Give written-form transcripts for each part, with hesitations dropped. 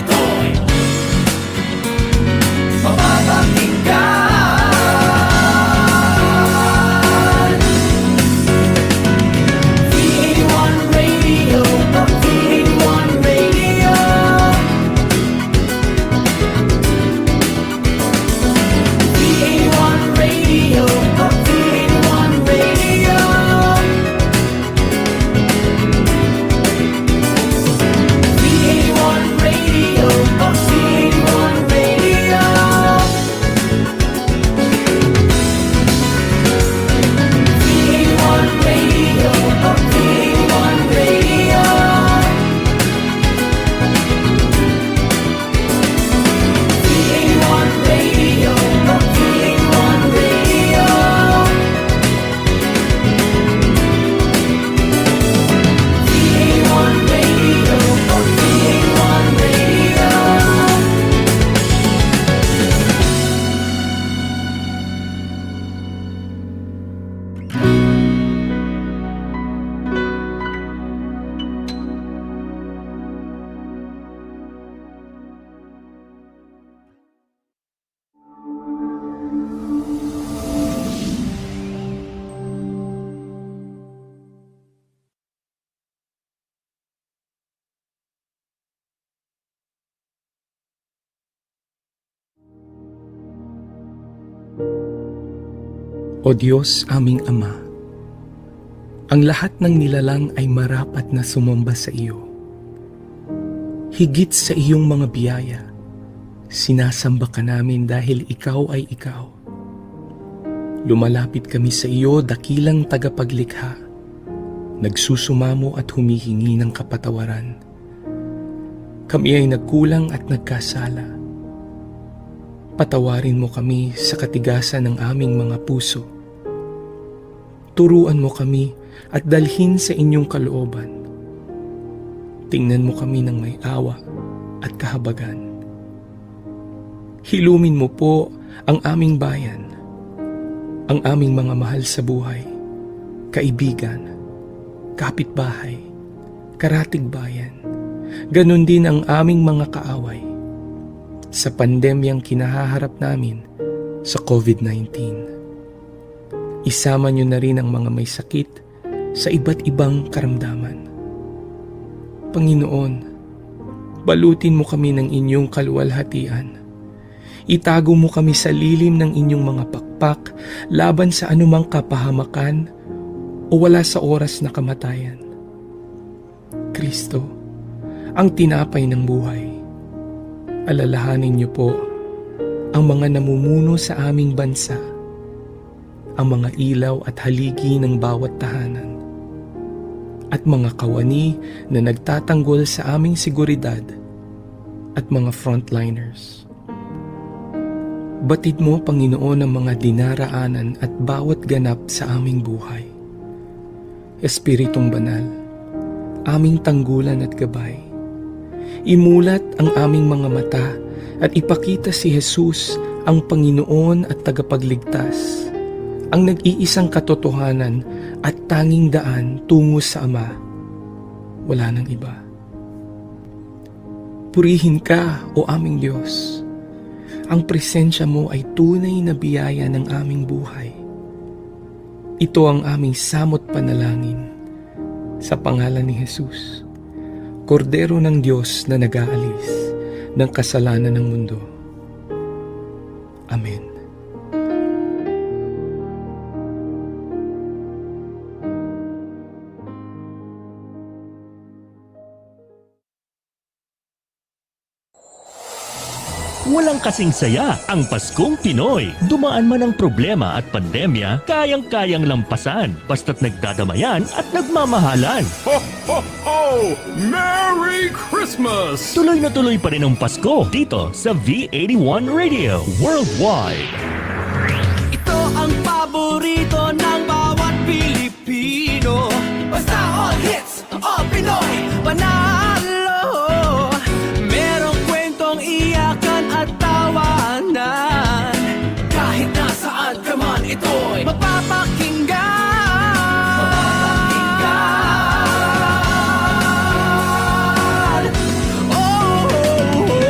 ito'y mapapakinggan. 𝗡𝗃𝗃𝗿𝗏 Radio, 𝗡𝗃𝗃𝗿𝗏 Radio. 𝗡𝗃𝗃𝗿𝗏 Radio, 𝗡𝗃𝗃𝗿𝗏 Radio. 𝗡𝗃𝗃𝗿𝗏 Radio, 𝗡𝗃𝗃𝗿𝗏 Radio. 𝗡𝗃𝗃𝗿𝗏 Radio, 𝗡𝗃𝗃𝗿𝗏 Radio. 𝗡𝗃𝗃𝗿𝗏 Radio, 𝗡𝗃𝗃𝗿𝗏 Radio. 𝗡𝗃𝗃𝗿𝗏 Radio, 𝗡𝗃𝗃𝗿𝗏 Radio. O Diyos aming Ama, ang lahat ng nilalang ay marapat na sumamba sa iyo. Higit sa iyong mga biyaya, sinasamba ka namin dahil ikaw ay ikaw. Lumalapit kami sa iyo, dakilang tagapaglikha, nagsusumamo at humihingi ng kapatawaran. Kami ay nagkulang at nagkasala. Patawarin mo kami sa katigasan ng aming mga puso. Turuan mo kami at dalhin sa inyong kalooban. Tingnan mo kami ng may awa at kahabagan. Hilumin mo po ang aming bayan, ang aming mga mahal sa buhay, kaibigan, kapitbahay, karatig bayan, ganun din ang aming mga kaaway sa pandemyang kinahaharap namin sa COVID-19. Isama niyo na rin ang mga may sakit sa iba't ibang karamdaman. Panginoon, balutin mo kami ng inyong kaluwalhatian. Itago mo kami sa lilim ng inyong mga pakpak laban sa anumang kapahamakan o wala sa oras na kamatayan. Kristo, ang tinapay ng buhay, alalahanin niyo po ang mga namumuno sa aming bansa, ang mga ilaw at haligi ng bawat tahanan, at mga kawani na nagtatanggol sa aming seguridad at mga frontliners. Batid mo, Panginoon, ang mga dinaraanan at bawat ganap sa aming buhay. Espiritong Banal, aming tanggulan at gabay, imulat ang aming mga mata at ipakita si Jesus ang Panginoon at tagapagligtas, ang nag-iisang katotohanan at tanging daan tungo sa Ama. Wala nang iba. Purihin ka, O aming Diyos. Ang presensya mo ay tunay na biyaya ng aming buhay. Ito ang aming samot panalangin sa pangalan ni Jesus, Kordero ng Diyos na nag-aalis ng kasalanan ng mundo. Amen. Walang kasing saya ang Paskong Pinoy. Dumaan man ang problema at pandemya, kayang-kayang lampasan basta't nagdadamayan at nagmamahalan. Ho, ho, ho! Merry Christmas! Tuloy na tuloy pa rin ang Pasko dito sa V81 Radio Worldwide. Ito ang paborito ng bawat Pilipino. Basta all hits, all Pinoy, panalo. Merong kwentong iyakan at tawanan. Kahit nasaan ka man, ito'y mapapakinggan. Oh, oh, oh.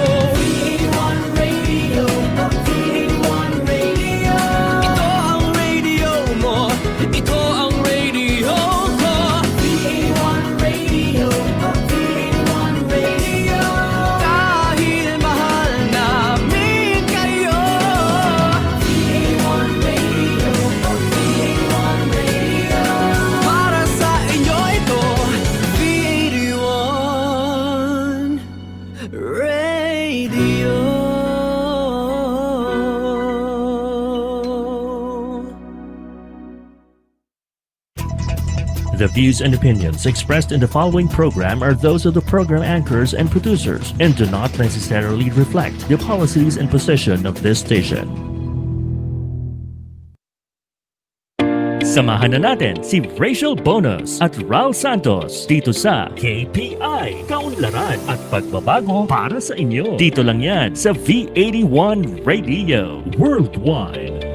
Radio. The views and opinions expressed in the following program are those of the program anchors and producers and do not necessarily reflect the policies and position of this station. Samahan na natin si Rachele Bonus at Raul Santos dito sa KPI, Kaunlaran at Pagbabago para sa inyo. Dito lang yan sa V81 Radio Worldwide.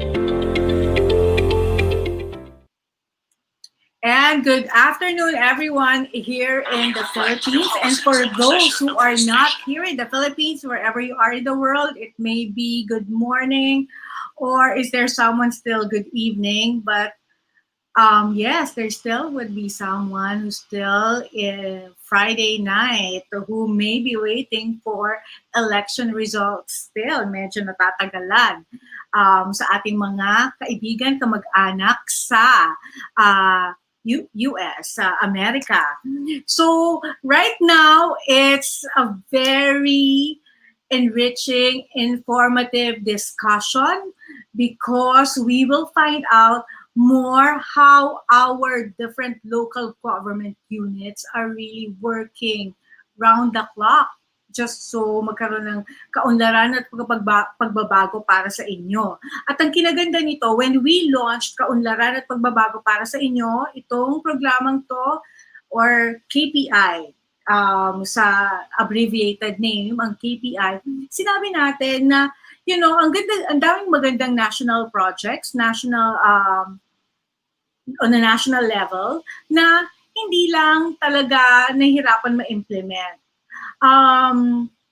And good afternoon, everyone here in the Philippines. And for those who are not here in the Philippines, wherever you are in the world, it may be good morning, or is there someone still good evening? But yes, there still would be someone who's still in Friday night who may be waiting for election results still. Medyo natatagalan sa ating mga kaibigan, kamag-anak sa US, America. So right now, it's a very enriching, informative discussion because we will find out more how our different local government units are really working round the clock just so magkaroon ng kaunlaran at pagbabago para sa inyo. At ang kinaganda nito, when we launched Kaunlaran at Pagbabago para sa inyo, itong programang to, or KPI, sa abbreviated name, ang KPI, sinabi natin na, you know, ang daming magandang national projects, on a national level, na hindi lang talaga nahihirapan ma-implement.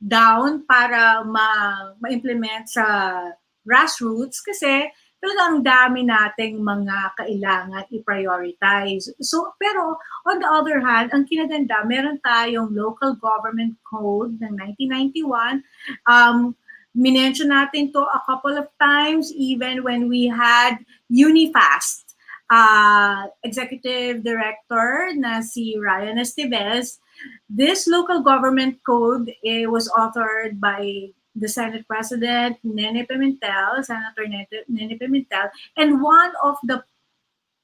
Down para ma-implement sa grassroots kasi talagang dami nating mga kailangan i-prioritize. So, pero on the other hand, ang kinaganda, meron tayong local government code ng 1991. Minention natin to a couple of times even when we had Unifast executive director na si Ryan Estevez. This local government code was authored by the Senate President, Senator Nene Pimentel, and one of the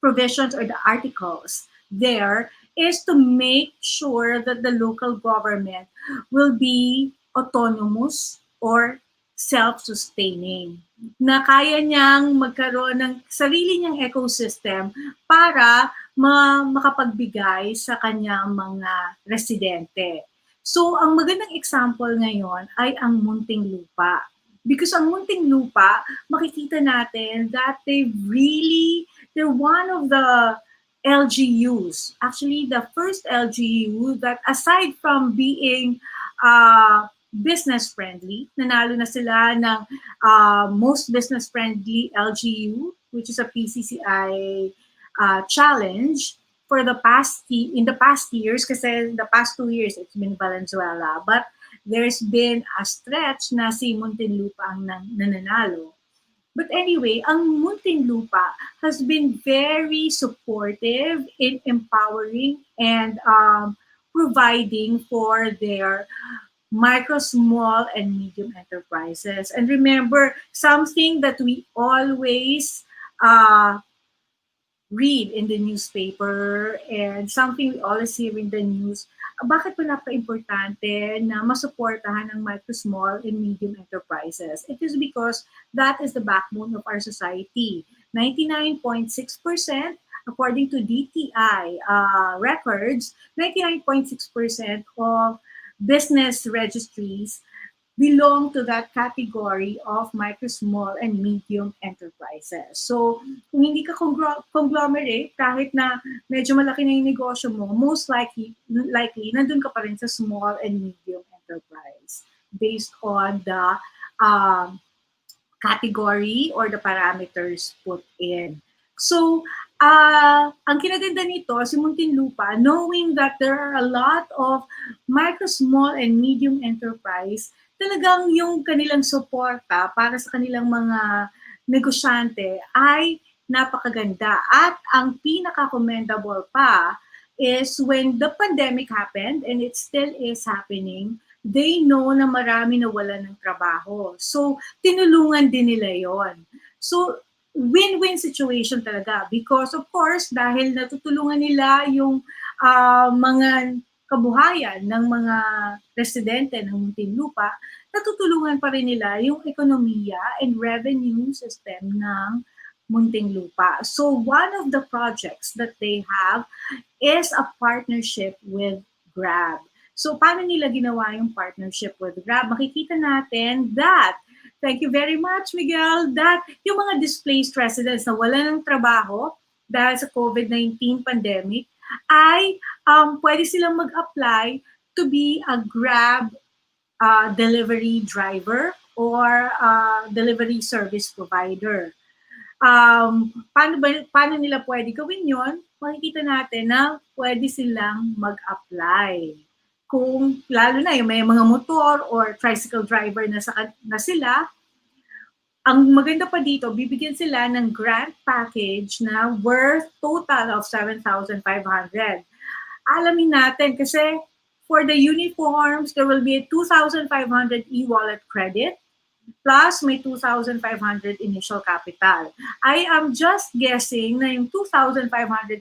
provisions or the articles there is to make sure that the local government will be autonomous or self-sustaining, na kaya niyang magkaroon ng sarili niyang ecosystem para makapagbigay sa kanyang mga residente. So, ang magandang example ngayon ay ang Muntinlupa. Because ang Muntinlupa, makikita natin that they're one of the LGUs. Actually, the first LGU that aside from being business-friendly, nanalo na sila ng most business-friendly LGU, which is a PCCI challenge for in the past years, kasi in the past 2 years, it's been Valenzuela. But there's been a stretch na si Muntinlupa ang nananalo. But anyway, ang Muntinlupa has been very supportive in empowering and providing for their micro, small, and medium enterprises. And remember, something that we always read in the newspaper and something we always hear in the news, bakit po napaka-importante na masuportahan ng micro, small, and medium enterprises? It is because that is the backbone of our society. 99.6%, according to DTI records, 99.6% of business registries belong to that category of micro, small, and medium enterprises. So, kung hindi ka conglomerate, kahit na medyo malaki na yung negosyo mo, most likely, nandun ka pa rin sa small and medium enterprise based on the category or the parameters put in. So, ang kinaganda nito, si Muntinlupa, knowing that there are a lot of micro, small, and medium enterprise, talagang yung kanilang suporta para sa kanilang mga negosyante ay napakaganda. At ang pinaka-commendable pa is when the pandemic happened, and it still is happening, they know na marami na wala ng trabaho. So, tinulungan din nila yon. So, win-win situation talaga because of course, dahil natutulungan nila yung mga kabuhayan ng mga residente ng Muntinlupa, natutulungan pa rin nila yung ekonomiya and revenue system ng Muntinlupa. So one of the projects that they have is a partnership with Grab. So paano nila ginawa yung partnership with Grab? Makikita natin that, thank you very much Miguel, that yung mga displaced residents na wala ng trabaho dahil sa COVID-19 pandemic ay pwede silang mag-apply to be a Grab delivery driver or delivery service provider. Paano nila pwede gawin yon? Makikita natin na pwede silang mag-apply. Kung lalo na yung may mga motor or tricycle driver na sila, ang maganda pa dito, bibigyan sila ng grant package na worth total of 7,500. Alamin natin kasi for the uniforms, there will be a 2,500 e-wallet credit plus may 2,500 initial capital. I am just guessing na yung 2,500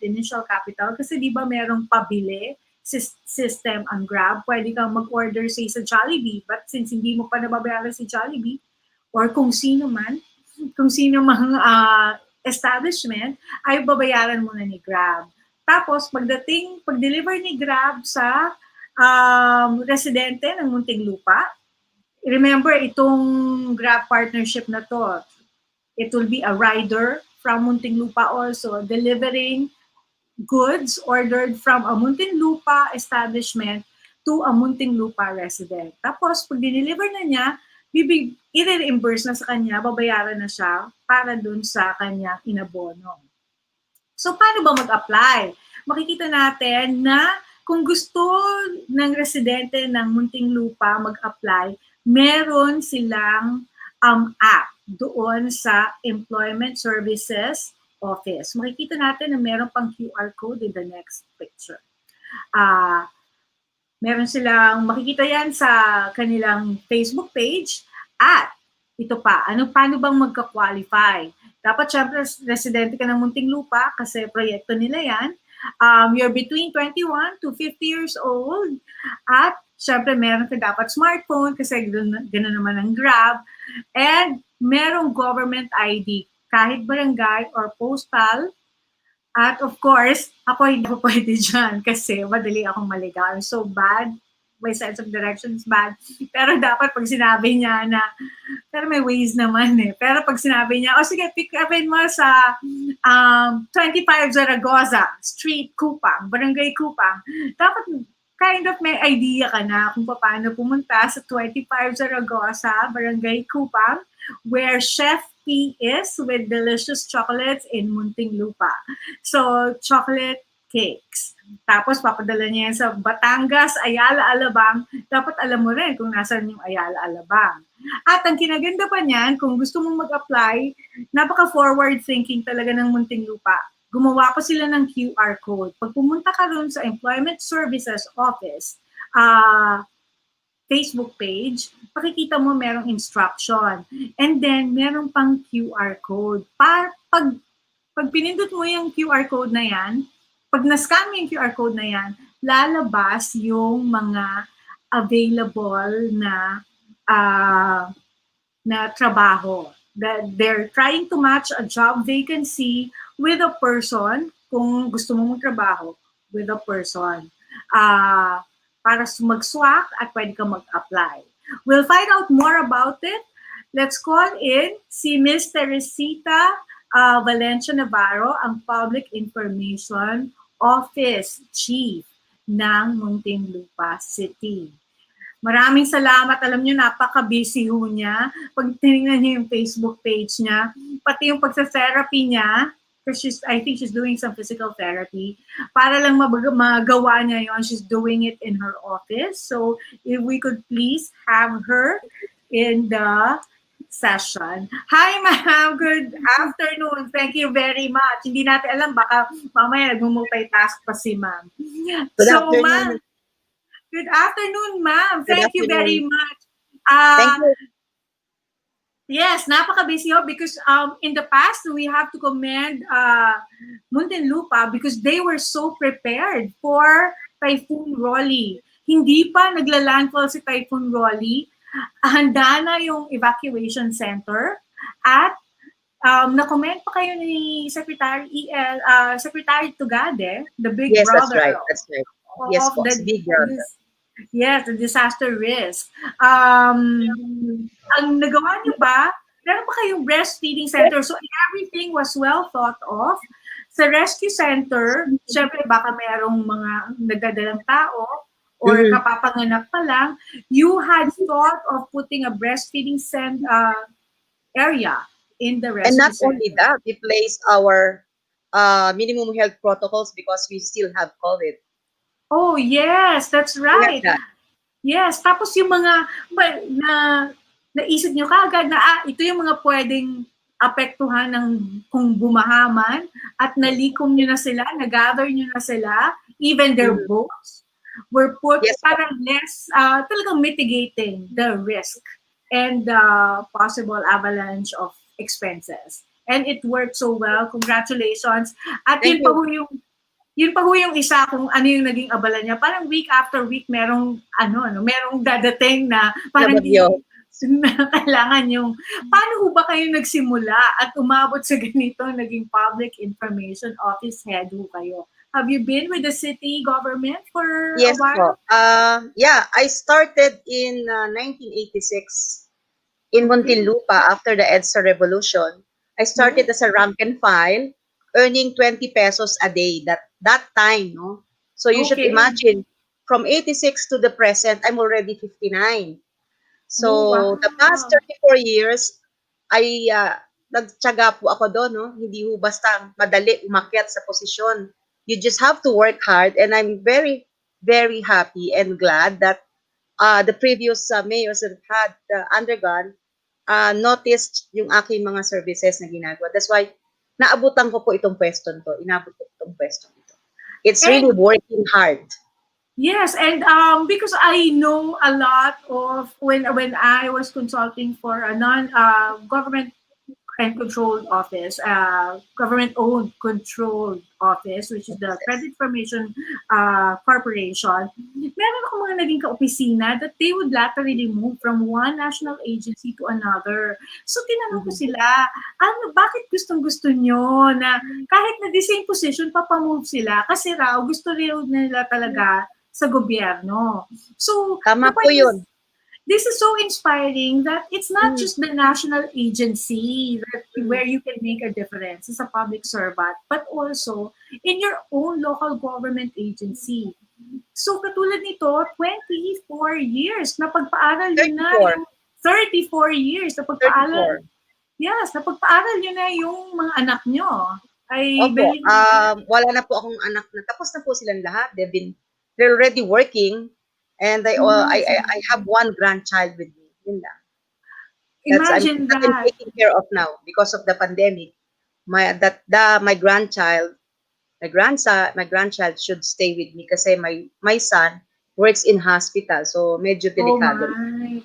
initial capital kasi di ba merong pabili system ang Grab, pwede kang mag-order say sa Jollibee, but since hindi mo pa nababayaran si Jollibee or kung sino mang establishment, ay babayaran muna ni Grab. Tapos pag-deliver ni Grab sa residente ng Muntinlupa, remember itong Grab partnership na to, it will be a rider from Muntinlupa also delivering goods ordered from a Muntinlupa establishment to a Muntinlupa resident. Tapos, pag dineliver na niya, i-reimburse na sa kanya, babayaran na siya para dun sa kanyang inabono. So, paano ba mag-apply? Makikita natin na kung gusto ng residente ng Muntinlupa mag-apply, meron silang app doon sa Employment Services Office. Makikita natin na meron pang QR code in the next picture. Meron silang, makikita yan sa kanilang Facebook page. At ito pa, paano bang magka-qualify? Dapat syempre residente ka ng Muntinlupa kasi proyekto nila yan. You're between 21 to 50 years old. At syempre meron ka dapat smartphone kasi gano'n naman ang Grab. And merong government ID kahit barangay or postal. At of course, ako hindi ko pwede dyan kasi madali akong maligaw. I'm so bad. My sense of direction is bad. Pero dapat pag sinabi niya na, pero may ways naman eh. Pero pag sinabi niya, sige, pick upin mo sa 25 Zaragoza Street, Kupang, Barangay Kupang. Dapat kind of may idea ka na kung paano pumunta sa 25 Zaragoza, Barangay Kupang, where Chef P is with delicious chocolates in Muntinlupa. So, chocolate cakes. Tapos, papadala niya yan sa Batangas, Ayala, Alabang. Dapat alam mo rin kung nasan yung Ayala, Alabang. At ang kinaganda pa niyan, kung gusto mong mag-apply, napaka-forward thinking talaga ng Muntinlupa. Gumawa pa sila ng QR code. Pag pumunta ka rin sa Employment Services Office, Facebook page, pakikita mo merong instruction. And then, merong pang QR code. Pag pinindot mo yung QR code na yan, pag na-scan mo yung QR code na yan, lalabas yung mga available na trabaho. They're trying to match a job vacancy with a person, kung gusto mo magtrabaho, with a person. Para mag-swak at pwede ka mag-apply. We'll find out more about it. Let's call in si Ms. 𝗧𝗲𝗿𝗶𝗃 Navarro, ang Public Information Office Chief ng Muntinlupa City. Maraming salamat. Alam niyo, napaka-busy ho niya. Pag tinignan niyo yung Facebook page niya, pati yung pagsa-therapy niya, because I think she's doing some physical therapy. Para lang magawa niya yon, she's doing it in her office. So if we could please have her in the session. Hi, ma'am. Good afternoon. Thank you very much. Hindi natin alam, baka mamaya nag-multitask pa si ma'am. So, ma'am, Good afternoon, ma'am. Good Thank you very afternoon. much. Thank you. Yes, napaka-busy ho because in the past, we have to commend Muntinlupa because they were so prepared for Typhoon Rolly. Hindi pa nagla-landfall si Typhoon Rolly, handa na yung evacuation center at na-comment pa kayo ni Secretary Secretary Tugade, the big Yes, that's brother right. That's right. Yes, of boss. the Big brother. yes, the disaster risk. Ang nagawa niyo ba, meron pa kayong breastfeeding center, so everything was well thought of. Sa rescue center, syempre baka mayroong mga nagdadalang tao or Mhm. kapapanganak pa lang, you had thought of putting a breastfeeding area in the And rescue not center. only that, we place our minimum health protocols because we still have COVID. Oh, yes, that's We have right. that. Yes, tapos yung mga naisip nyo kaagad na ito yung mga pwedeng apektuhan ng kung bumahaman at nalikom nyo na sila, nagather nyo na sila, even their Mhm. boats were put Yes, para less, talagang mitigating the risk and the possible avalanche of expenses. And it worked so well. Congratulations. At Thank yun pa you. ho yung isa kung ano yung naging abala niya. Parang week after week merong merong dadating na parang Nabagyo. na kailangan yung paano ho ba kayo nagsimula at umabot sa ganito naging public information office head ho kayo? Have you been with the city government for a Yes while? po. Yeah, I started in 1986 in Muntinlupa after the EDSA revolution. I started as a rank and file, earning 20 pesos a day that time, no? So you should Okay. imagine from 86 to the present, I'm already 59. So Oh, wow. the past 34 years, ay nagtiyaga po ako doon, no? Hindi ho basta madali umakyat sa posisyon. You just have to work hard, and I'm very, very happy and glad that the previous mayors that had undergone noticed yung aking mga services na ginagawa. That's why naabutan ko po itong pwesto to. Inabot ko itong pwesto ito. It's really And working hard. yes, and because I know a lot of when I was consulting for a non government and controlled office, government-owned controlled office, which is the Credit Information Corporation, meron ako mga naging ka-opisina that they would laterally move from one national agency to another. So tinanong ko sila, bakit gustong-gusto nyo na kahit na the same position, papamove sila? Kasi raw, gusto rin nila talaga sa gobyerno. So, Tama po yun. this is so inspiring that it's not just the national agency where you can make a difference as a public servant, but also in your own local government agency. So katulad nito, 24 years na pagpaaral yun na 34. yung 34 years na pagpaaral. 34. Yes, na pagpaaral yun na yung mga anak nyo. Opo, wala na po akong anak na tapos na po silang lahat. They're already working. And I have one grandchild with me. Yun lang. Imagine I'm that. taking care of now because of the pandemic. My grandchild should stay with me kasi my son works in hospital. So medyo delikado.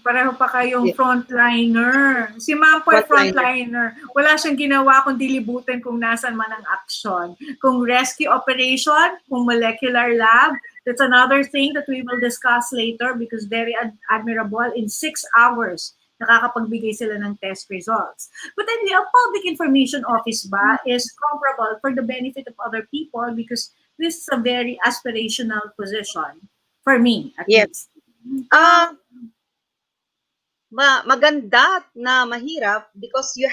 Pareho pa kayong Yes. frontliner. Si ma'am po ay Frontliner. frontliner. Wala siyang ginawa kundi libutin kung nasan man ang action. Kung rescue operation, kung molecular lab, that's another thing that we will discuss later because very admirable. In 6 hours, nakakapagbigay sila ng test results. But anyway, a public information office ba is comparable for the benefit of other people because this is a very aspirational position for me, at Yes. least. Maganda na mahirap because you're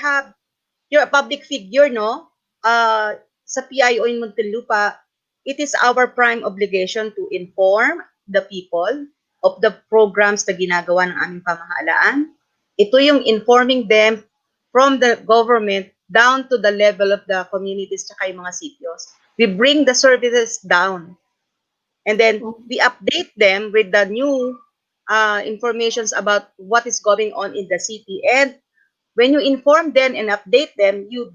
a public figure, no? Sa PIO in Muntinlupa, it is our prime obligation to inform the people of the programs na ginagawa ng aming pamahalaan. Ito yung informing them from the government down to the level of the communities tsaka yung mga sitios. We bring the services down. And then we update them with the new informations about what is going on in the city. And when you inform them and update them, you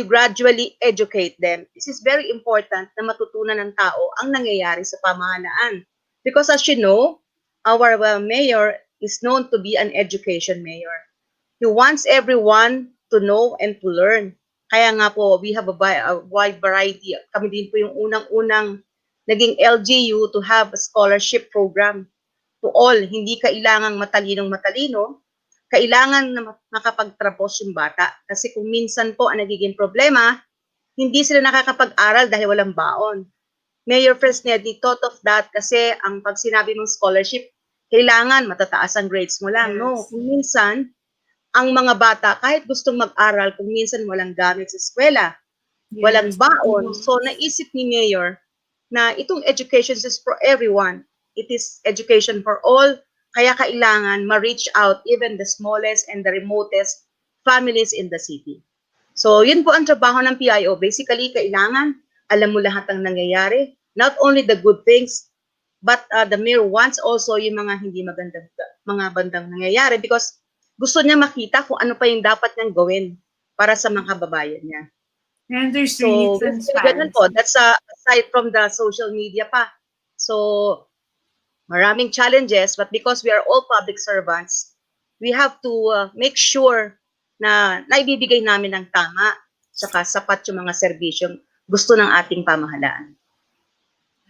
gradually educate them. This is very important na matutunan ng tao ang nangyayari sa pamahalaan. Because as you know, our mayor is known to be an education mayor. He wants everyone to know and to learn. Kaya nga po, we have a wide variety. Kami din po yung unang-unang naging LGU to have a scholarship program to all. Hindi kailangang matalino, kailangan na makapagtrapos yung bata. Kasi kung minsan po ang nagiging problema, hindi sila nakakapag-aral dahil walang baon. Mayor Fresnedi thought of that kasi ang pag sinabi mong scholarship, kailangan matataas ang grades mo lang. No, kung minsan, ang mga bata, kahit gustong mag-aral, kung minsan walang gamit sa eskwela, walang baon. So, naisip ni Mayor na itong education is for everyone. It is education for all. Kaya kailangan ma-reach out even the smallest and the remotest families in the city. So, yun po ang trabaho ng PIO. Basically, kailangan alam mo lahat ng nangyayari. Not only the good things, but the mayor wants also yung mga hindi magandang mga bandang nangyayari because gusto niya makita kung ano pa yung dapat niyang gawin para sa mga kababayan niya. And there's So, ganun po. That's aside from the social media pa. So, maraming challenges, but because we are all public servants, we have to make sure na naibibigay namin ng tama saka sapat yung mga serbisyong gusto ng ating pamahalaan.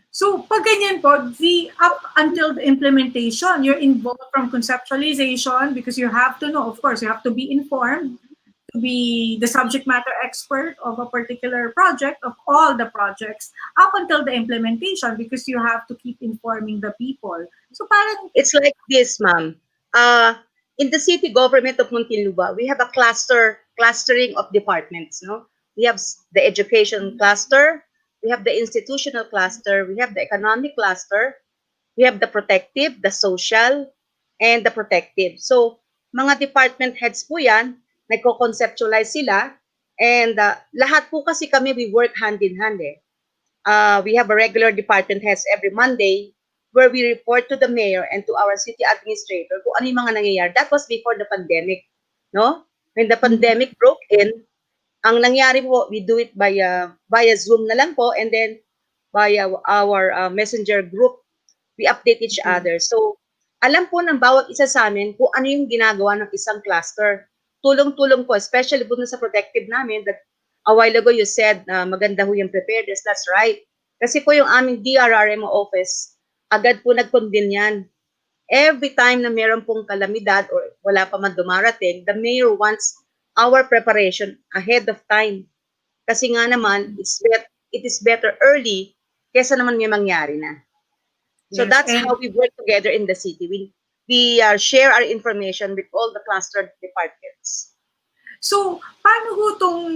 So, pag ganyan po, up until the implementation, you're involved from conceptualization because you have to know, of course, you have to be informed, to be the subject matter expert of a particular project, of all the projects, up until the implementation because you have to keep informing the people. So, parang... It's like this, ma'am. In the city government of Muntinlupa, we have a clustering of departments, no? We have the education cluster, we have the institutional cluster, we have the economic cluster, we have the protective, the social, and the protective. So, mga department heads po yan, nagko-conceptualize sila, and lahat po kasi kami, we work hand in hand eh. We have a regular department heads every Monday where we report to the mayor and to our city administrator kung ano yung mga nangyayari. That was before the pandemic, no? When the pandemic broke in, ang nangyari po, we do it via Zoom na lang po, and then via our messenger group, we update each other. So, alam po ng bawat isa sa amin kung ano yung ginagawa ng isang cluster. Tulong-tulong po, especially po sa protective namin, that a while ago you said maganda ho yung preparedness. That's right. Kasi po yung aming DRRMO office, agad po nag-convene yan. Every time na meron pong kalamidad or wala pa man dumarating, the mayor wants our preparation ahead of time. Kasi nga naman, it is better early kesa naman may mangyari na. So Yes, that's how we work together in the city. We share our information with all the clustered departments. So, paano ho itong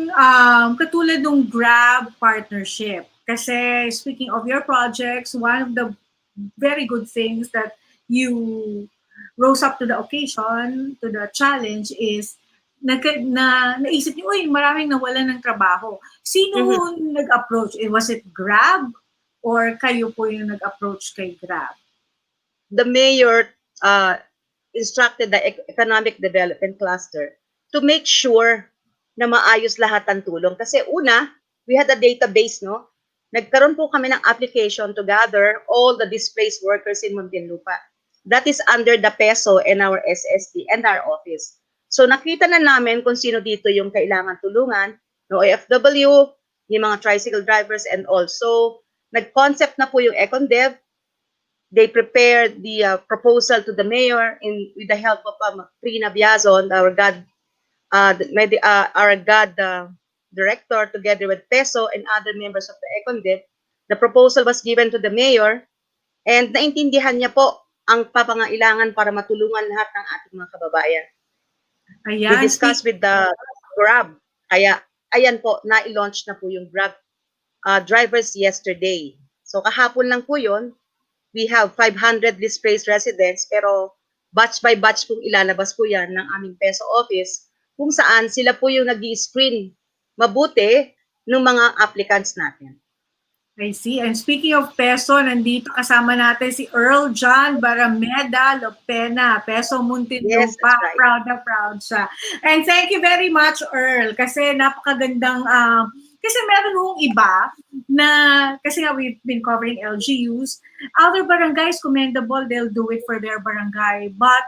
katulad ng Grab partnership? Kasi speaking of your projects, one of the very good things that you rose up to the occasion, to the challenge is naisip niyo, uy, maraming nawalan ng trabaho. Sino nag-approach? Was it Grab or kayo po yung nag-approach kay Grab? The mayor instructed the economic development cluster to make sure na maayos lahat ng tulong. Kasi una, we had a database, no? Nagkaroon po kami ng application to gather all the displaced workers in Muntinlupa. That is under the PESO and our SST and our office. So nakita na namin kung sino dito yung kailangan tulungan, no OFW, yung mga tricycle drivers, and also nag-concept na po yung EconDev. They prepared the proposal to the mayor with the help of 𝗧𝗲𝗿𝗲𝗀, our GAD director, together with PESO and other members of the EconDev. The proposal was given to the mayor and naintindihan niya po ang papangailangan para matulungan lahat ng ating mga kababayan. Ayan, We discussed with the Grab. Kaya, ayan po, na-launch na po yung Grab drivers yesterday. So, kahapon lang po yun. We have 500 displaced residents, pero batch by batch pong ilalabas po yan ng aming PESO office kung saan sila po yung nag-i-screen mabuti ng mga applicants natin. I see. And speaking of PESO, nandito kasama natin si 𝗧𝗲𝗿𝗲𝗀, PESO Muntinlupa. Yes, that's right. Proud na proud siya. And thank you very much, Earl, kasi napakagandang Kasi meron hong iba na, kasi nga we've been covering LGUs, other barangays, commendable, they'll do it for their barangay. But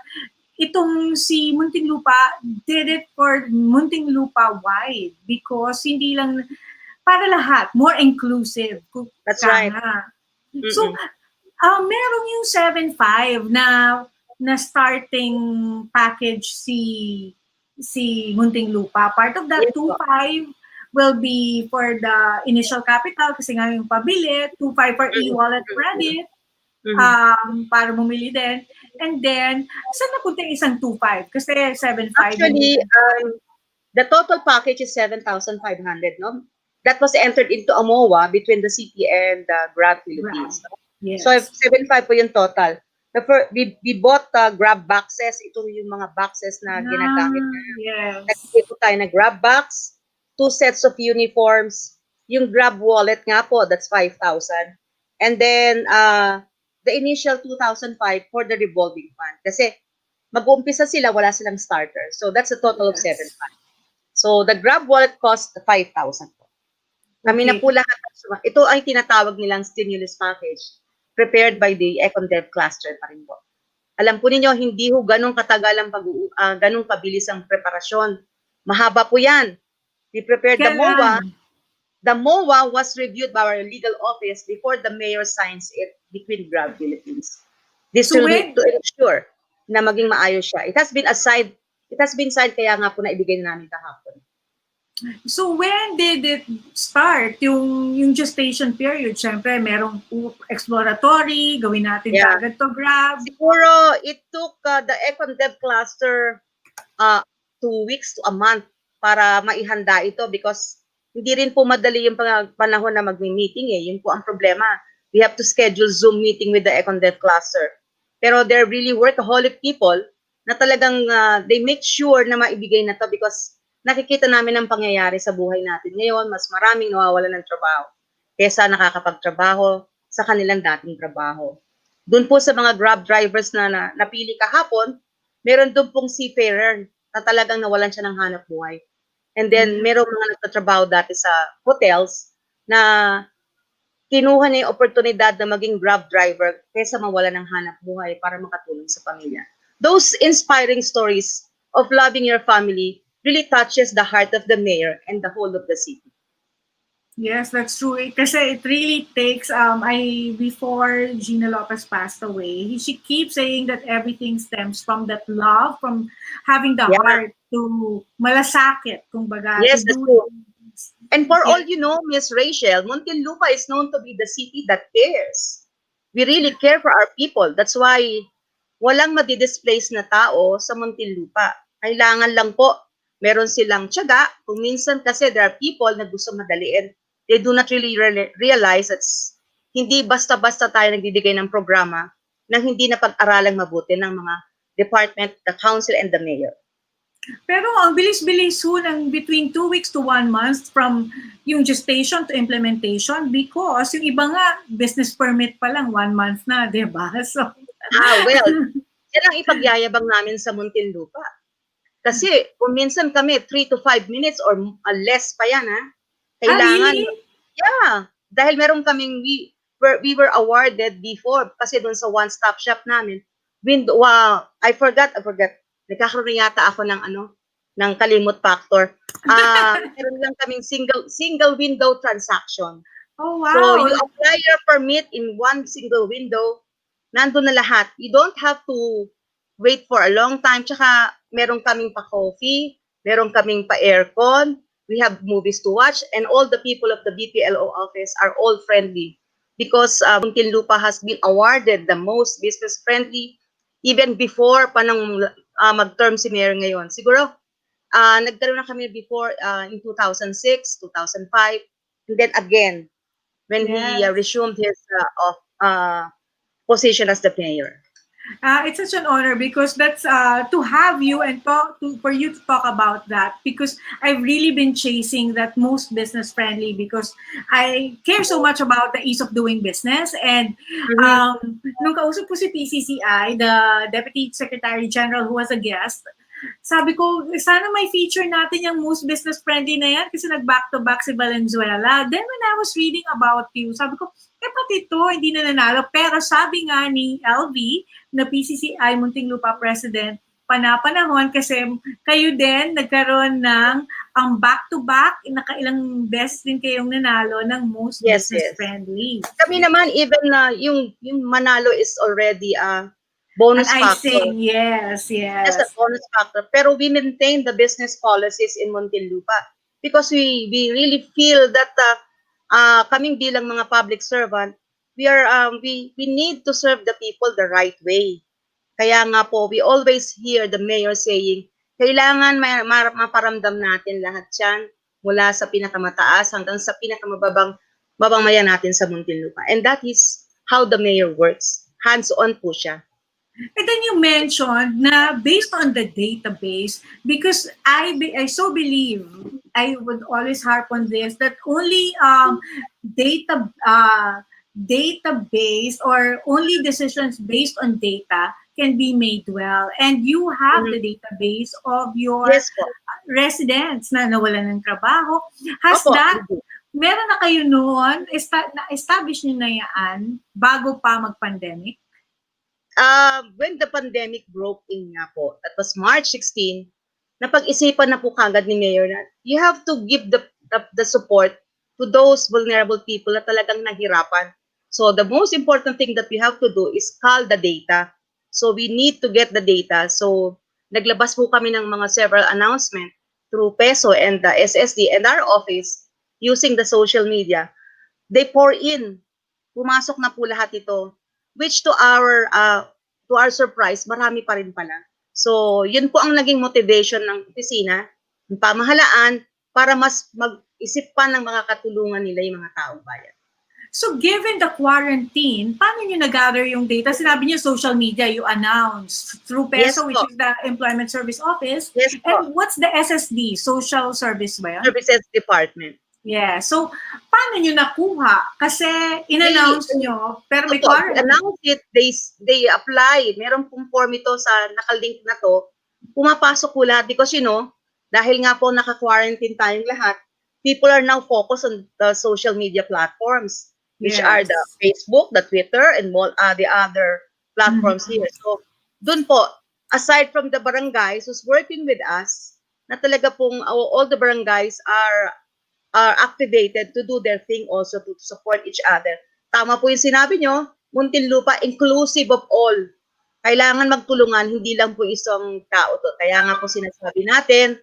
itong si Muntinlupa did it for Muntinlupa wide because hindi lang para lahat, more inclusive. That's right. So, meron yung 7.5 na starting package si Muntinlupa. Part of that 2.5 will be for the initial capital kasi nga yung pabili, 2.5 for e-wallet credit, para bumili din. And then, saan napunta yung isang 2.5? Kasi 7.5. Actually, the total package is 7,500, no? That was entered into a MOA between the city and Grab Philippines. Yes. So, 7.5 po yung total. We bought Grab boxes. Ito yung mga boxes na ginagamit. Yes. Nagbili po tayo na Grab box, 2 sets of uniforms, yung Grab wallet nga po, that's 5,000. And then, the initial 2,005 for the revolving fund. Kasi mag-uumpisa sila, wala silang starter. So that's a total of 7,500. So the Grab wallet cost 5,000 po. Kami na po lahat. Ito ay tinatawag nilang stimulus package prepared by the Econ-Dev cluster pa rin po. Alam po ninyo, hindi ho ganun katagal ang ganun kabilis ang preparasyon. Mahaba po yan. We prepared the MOA. The MOA was reviewed by our legal office before the mayor signs it between Grab Philippines. This will be to ensure na maging maayos siya. It has been signed kaya nga po na ibigay na namin kahapon. So when did it start? Yung gestation period, syempre merong exploratory, gawin natin agad to Grab. Siguro it took the Econ-Dev cluster 2 weeks to a month para maihanda ito because hindi rin po madali yung panahon na mag-meeting eh. Yun po ang problema. We have to schedule Zoom meeting with the Econ-Dev cluster. Pero they're really workaholic people na talagang they make sure na maibigay na to because nakikita namin ang pangyayari sa buhay natin. Ngayon, mas maraming nawawalan ng trabaho kesa nakakapagtrabaho sa kanilang dating trabaho. Doon po sa mga Grab drivers na napili kahapon, meron doon pong seafarer na talagang nawalan siya ng hanap buhay. And then, meron mga nagtatrabaho dati sa hotels na kinuha niya yung oportunidad na maging Grab driver kaysa mawala ng hanap buhay para makatulong sa pamilya. Those inspiring stories of loving your family really touches the heart of the mayor and the whole of the city. Yes, that's true. Kasi it really takes, before Gina Lopez passed away, she keeps saying that everything stems from that love, from having the heart to malasakit, kumbaga. Yes, that's true. And for all you know, Miss Rachele, Muntinlupa is known to be the city that cares. We really care for our people. That's why walang madi-displace na tao sa Muntinlupa. Kailangan lang po, meron silang tiyaga. Kung minsan kasi there are people na gusto madaliin. They do not really realize that hindi basta-basta tayo nagdidikay ng programa na hindi na pag-aralang mabuti ng mga department, the council, and the mayor. Pero ang bilis-bilis ho ng between 2 weeks to 1 month from yung gestation to implementation because yung iba nga, business permit pa lang, 1 month na, di ba? So, well, yan ang ipagyayabang namin sa Muntinlupa. Kasi kung minsan kami 3 to 5 minutes or less pa yan, ha? Kailangan. Really? Yeah. Dahil meron kaming, we were awarded before kasi doon sa one-stop shop namin. I forgot. Nagkakaroon yata ako ng kalimot factor. Meron lang kaming single window transaction. Oh, wow. So you apply your permit in one single window, nandun na lahat. You don't have to wait for a long time. Tsaka meron kaming pa-coffee, meron kaming pa-aircon, we have movies to watch, and all the people of the BPLO office are all friendly because Muntinlupa has been awarded the most business-friendly even before pa nang mag-term si Mayor ngayon. Siguro, nagkaroon na kami before in 2006, 2005, and then again, when he resumed his position as the Mayor. It's such an honor because that's to have you and for you to talk about that because I've really been chasing that most business friendly because I care so much about the ease of doing business and nung kausap ko si PCCI, the Deputy Secretary General who was a guest, sabi ko, sana may feature natin yung most business-friendly na yan kasi nag-back-to-back si Valenzuela. Then when I was reading about you, sabi ko, pati ito, hindi na nanalo. Pero sabi nga ni LV, na PCCI Muntinlupa President, panahon kasi kayo din nagkaroon ng ang back-to-back, nakailang best din kayong nanalo ng most Yes, business-friendly. Kami naman, even yung manalo is already a bonus An factor. icing, yes. That's a bonus factor. Pero we maintain the business policies in Muntinlupa because we really feel that kaming bilang mga public servant, we need to serve the people the right way. Kaya nga po, we always hear the mayor saying, kailangan maparamdam natin lahat yan mula sa pinakamataas hanggang sa pinakamababang maya natin sa Muntinlupa. And that is how the mayor works. Hands-on po siya. And then you mentioned na based on the database, because I so believe, I would always harp on this, that only database or only decisions based on data can be made well. And you have the database of your Yes po. residents na nawalan ng trabaho. Has Opo. that, meron na kayo noon, na-establish nyo na yan bago pa mag-pandemic? When the pandemic broke in nga po, that was March 16, napag-isipan na po kagad ni Mayor na you have to give the support to those vulnerable people na talagang nahirapan. So the most important thing that we have to do is cull the data. So we need to get the data. So naglabas po kami ng mga several announcement through PESO and the SSD and our office using the social media. They pour in. Pumasok na po lahat ito, which to our surprise, marami pa rin pala. So yun po ang naging motivation ng opisina, ng pamahalaan, para mas mag-isip pa ng mga katulungan nila yung mga taong bayan. So given the quarantine, paano nyo nag-gather yung data? Sinabi niyo social media, you announced through PESO, Yes, which is the Employment Service Office. Yes, po. And what's the SSD? Social Service ba yun? Services Department. Yeah. So paano nyo nakuha? Kasi in-announce nyo, pero may Opo, quarantine. announce it, they apply. Meron pong form ito sa nakalink na to. Pumapasok po lahat because dahil nga po naka-quarantine tayong lahat, people are now focused on the social media platforms, which are the Facebook, the Twitter, and the other platforms here. So, dun po, aside from the barangays who's working with us, na talaga pong all the barangays are activated to do their thing also to support each other. Tama po yung sinabi nyo, Muntinlupa, inclusive of all. Kailangan magtulungan, hindi lang po isang tao to. Kaya nga po sinasabi natin,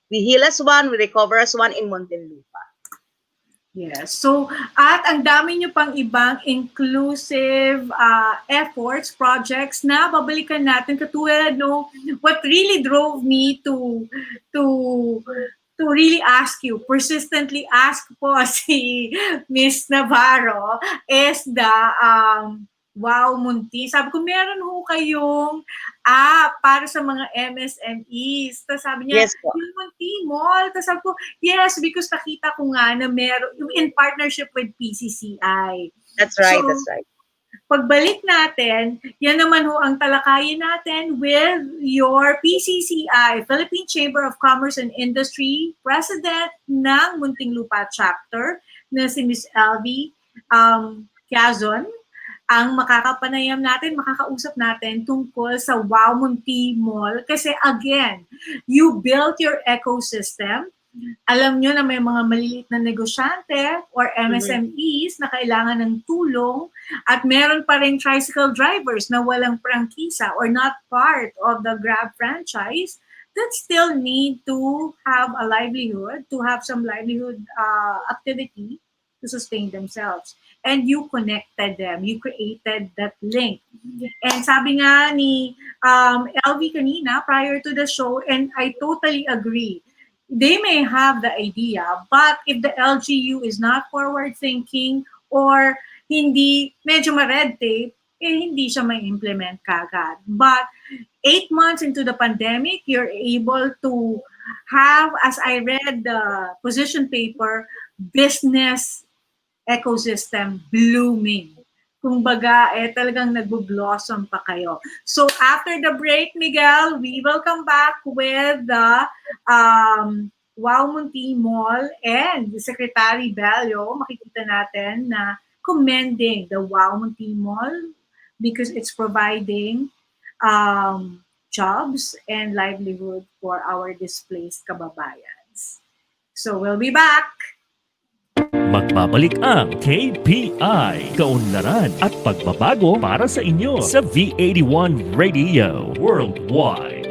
we heal as one, we recover as one in Muntinlupa. Yes. So, at ang dami nyo pang ibang inclusive efforts, projects na babalikan natin katulad what really drove me to really ask you, persistently ask po si Miss Navarro is the Wow Munti. Sabi ko, meron ho kayong para sa mga MSMEs. Tapos sabi niya, Yes po. yung Munti Mall. Tapos sabi ko, yes, because nakita ko nga na meron, in partnership with PCCI. That's right, So, that's right. Pagbalik natin, yan naman ho ang talakayin natin with your PCCI, Philippine Chamber of Commerce and Industry, President ng Muntinlupa Chapter, na si Ms. 𝗧𝗲𝗶𝗀𝗀𝗀𝗀, ang makakapanayam natin, makakausap natin tungkol sa Wow Munti Mall. Kasi again, you built your ecosystem. Alam nyo na may mga maliliit na negosyante or MSMEs na kailangan ng tulong at meron pa rin tricycle drivers na walang prangkisa or not part of the Grab franchise that still need to have a livelihood, to have some livelihood activity to sustain themselves. And you connected them. You created that link. And sabi nga ni LV kanina prior to the show, and I totally agree, they may have the idea, but if the LGU is not forward-thinking or hindi, medyo ma-red tape, hindi siya ma-implement kagad. But 8 months into the pandemic, you're able to have, as I read the position paper, business ecosystem blooming. kumbaga, talagang nagbo-blossom pa kayo. So after the break, Miguel, we will come back with the Wow Munti Mall and Secretary Bello. Makikita natin na commending the Wow Munti Mall because it's providing jobs and livelihood for our displaced kababayans. So we'll be back. Magbabalik ang KPI, Kaunlaran at Pagbabago para sa inyo sa 𝗧𝗲𝗿𝗏 Radio Worldwide.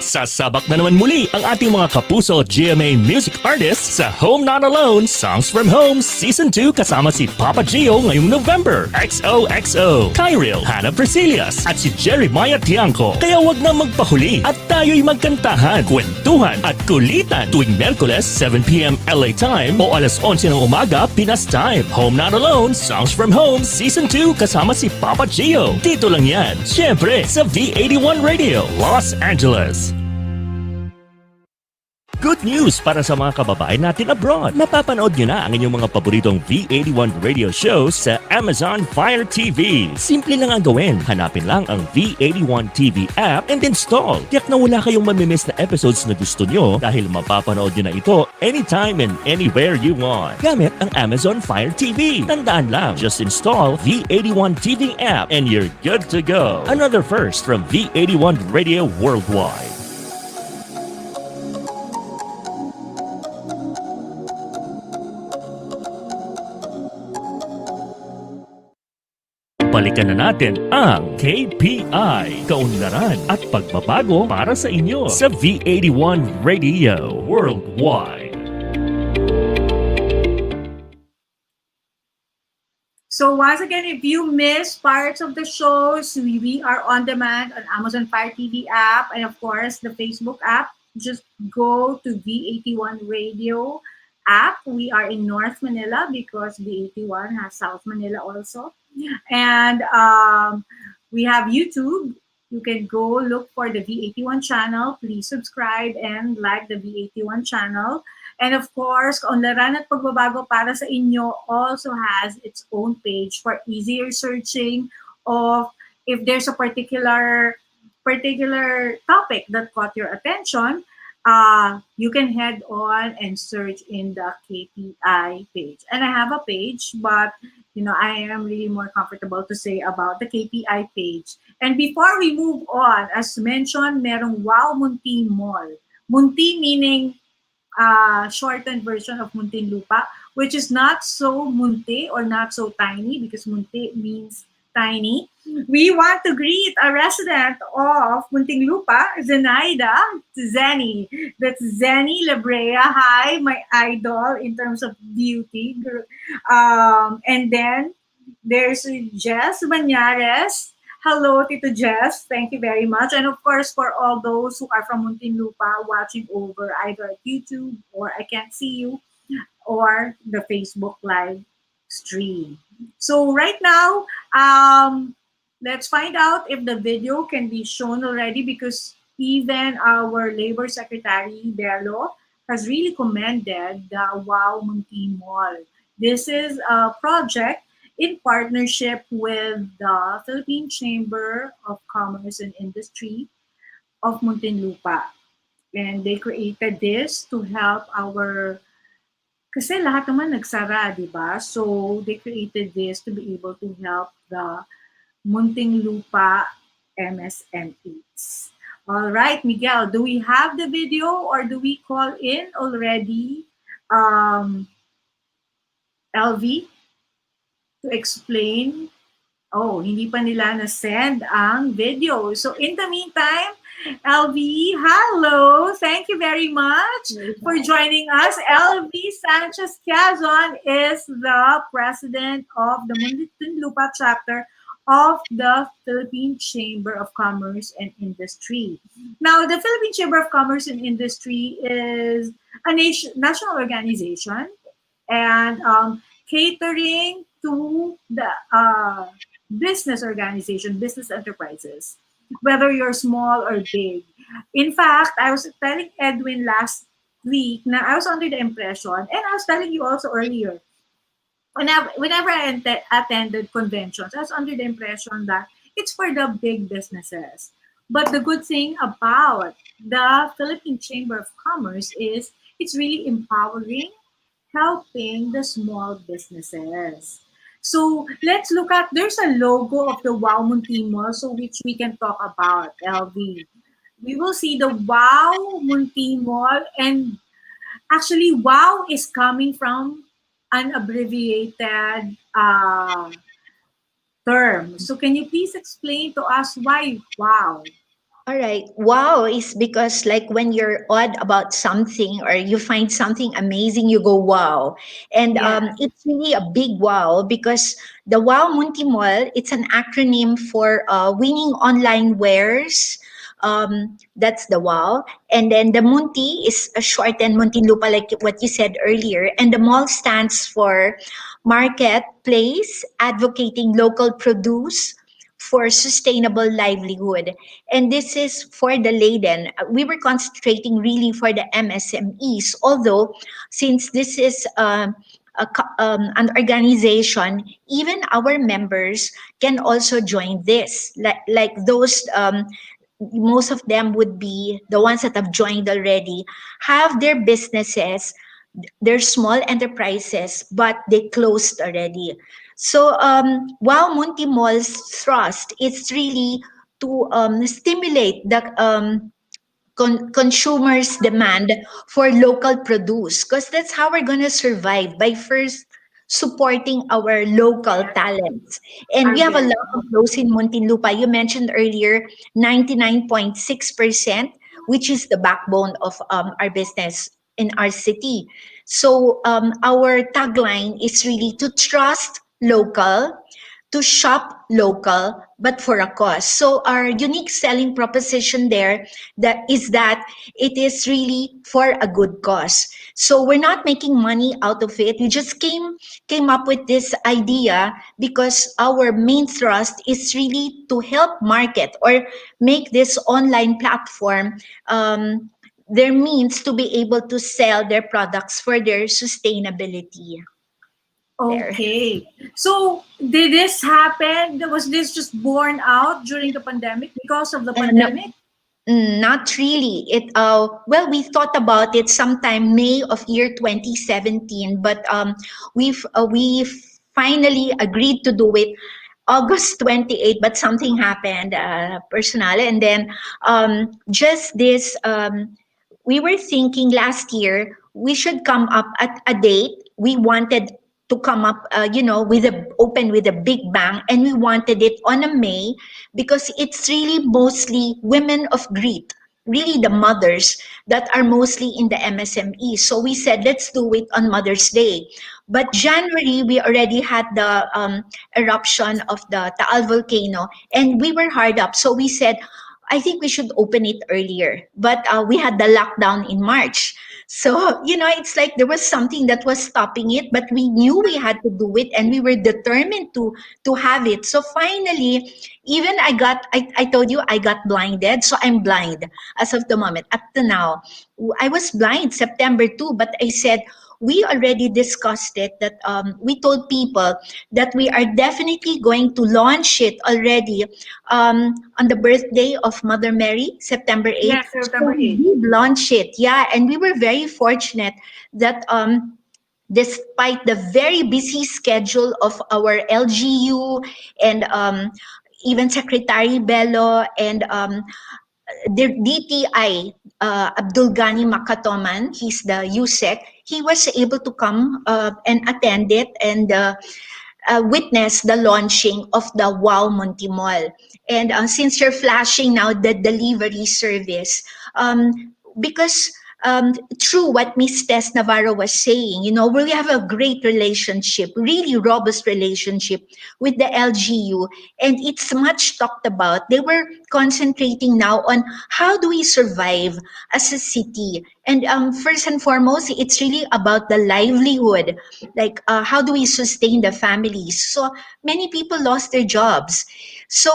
Sasabak na naman muli ang ating mga kapuso GMA music artists sa Home Not Alone Songs from Home Season 2 kasama si 𝗃𝗃𝗍𝗏 ngayong November. XOXO, 𝗓𝗃𝗏, Hannah Priscillas at si 𝗍𝗲𝗍𝗏𝗍𝗏. Kaya wag na magpahuli at tayo'y magkantahan, kwentuhan at kulitan tuwing Miyerkules 7 p.m. LA time o alas 11 ng umaga Pinas time. Home Not Alone Songs from Home Season 2 kasama si 𝗃𝗃𝗍𝗏. Dito lang yan, syempre sa 𝗧𝗲𝗏 Radio, Los Angeles. Good news para sa mga kababayan natin abroad. Mapapanood nyo na ang inyong mga paboritong 𝗧𝗲𝗏 radio shows sa Amazon Fire TV. Simple lang ang gawin. Hanapin lang ang 𝗧𝗲𝗏 TV app and install. Tiyak na wala kayong mamimiss na episodes na gusto nyo dahil mapapanood nyo na ito anytime and anywhere you want. Gamit ang Amazon Fire TV. Tandaan lang, just install 𝗧𝗏 TV app and you're good to go. Another first from 𝗧𝗏 Radio Worldwide. Balikan na natin ang KPI, Kaunlaran at Pagbabago para sa inyo sa 𝗧𝗏 Radio Worldwide. So once again, if you miss parts of the shows, we are on demand on Amazon Fire TV app and of course the Facebook app. Just go to 𝗧𝗏 Radio app. We are in North Manila because 𝗧𝗏 has South Manila also. And we have YouTube. You can go look for the 𝗧𝗏 channel. Please subscribe and like the 𝗧𝗏 channel. And of course, Kaunlaran at Pagbabago para sa inyo also has its own page for easier searching of if there's a particular topic that caught your attention. You can head on and search in the KPI page. And I have a page, but I am really more comfortable to say about the KPI page. And before we move on, as mentioned, merong Wow Munti Mall. Munti meaning shortened version of Muntinlupa, which is not so munti or not so tiny because munti means tiny. We want to greet a resident of Muntinlupa, Zenaida Zenny. That's Zenny Labrea. Hi, my idol in terms of beauty. And then there's Jess Banyares. Hello, Tito Jess. Thank you very much. And of course, for all those who are from Muntinlupa watching over either at YouTube or I Can't See You or the Facebook live stream. So right now, let's find out if the video can be shown already because even our Labor Secretary, Bello, has really commended the Wow Munti Mall. This is a project in partnership with the Philippine Chamber of Commerce and Industry of Muntinlupa. And they created this to help kasi lahat naman nagsara, di ba? So they created this to be able to help the Muntinlupa MSMEs. All right, Miguel, do we have the video or do we call in already LV to explain? Oh, hindi pa nila na-send ang video. So in the meantime, LV, hello. Thank you very much for joining us. LV Sanchez Quezon is the president of the Muntinlupa chapter of the Philippine Chamber of Commerce and Industry. Now, the Philippine Chamber of Commerce and Industry is a national organization and catering to the business organization, business enterprises, whether you're small or big. In fact, I was telling Edwin last week na I was under the impression, and I was telling you also earlier, whenever attended conventions, I was under the impression that it's for the big businesses. But the good thing about the Philippine Chamber of Commerce is it's really empowering, helping the small businesses. So let's look at, there's a logo of the Wow Muntinlupa, so which we can talk about, LV. We will see the Wow Muntinlupa, and actually Wow is coming from an abbreviated term. So can you please explain to us why Wow? All right. Wow is because like when you're odd about something or you find something amazing, you go wow. And Yes. it's really a big wow because the Wow Munti Mall, it's an acronym for winning online wares. That's the wow. And then the Munti is a shortened Muntinlupa, like what you said earlier. And the mall stands for marketplace, advocating local produce for sustainable livelihood. And this is for the laden. We were concentrating really for the MSMEs, although since this is an organization, even our members can also join this. Like those, most of them would be the ones that have joined already, have their businesses, they're small enterprises, but they closed already. So while Munti Mall's thrust is really to stimulate the consumers' demand for local produce, because that's how we're going to survive, by first supporting our local talents. And I we have a get it. lot of those in Muntinlupa. You mentioned earlier 99.6%, which is the backbone of our business in our city. So our tagline is really to trust local, to shop local, but for a cost. So our unique selling proposition there that it is really for a good cause. So we're not making money out of it. We just came up with this idea because our main thrust is really to help market or make this online platform their means to be able to sell their products for their sustainability. There. Okay. So did this happen? Was this just born out during the pandemic because of the No, pandemic? not really. Well, we thought about it sometime May of year 2017, but we finally agreed to do it August 28th, but something happened, personal, and then just this we were thinking last year we should come up at a date. We wanted to come up, with a open with a big bang, and we wanted it on a May because it's really mostly women of grit, really the mothers that are mostly in the MSME. So we said let's do it on Mother's Day. But January we already had the eruption of the Taal volcano, and we were hard up. So we said I think we should open it earlier. But we had the lockdown in March. So, it's like there was something that was stopping it, but we knew we had to do it and we were determined to have it. So finally, even I told you I got blinded. So I'm blind as of the moment. Up to now, I was blind September 2, but I said, we already discussed it that we told people that we are definitely going to launch it already on the birthday of Mother Mary, September 8th. Yes, So September we 8th. did launch it, yeah, and we were very fortunate that despite the very busy schedule of our LGU and even Secretary Bello and the DTI, Abdul Ghani Makatoman, he's the USEC, he was able to come and attend it and witness the launching of the Wow Monty Mall. And since you're flashing now the delivery service, because true what Miss Tess Navarro was saying, we have a great relationship, really robust relationship with the LGU, and it's much talked about. They were concentrating now on how do we survive as a city. And first and foremost, it's really about the livelihood, like how do we sustain the families. So many people lost their jobs. So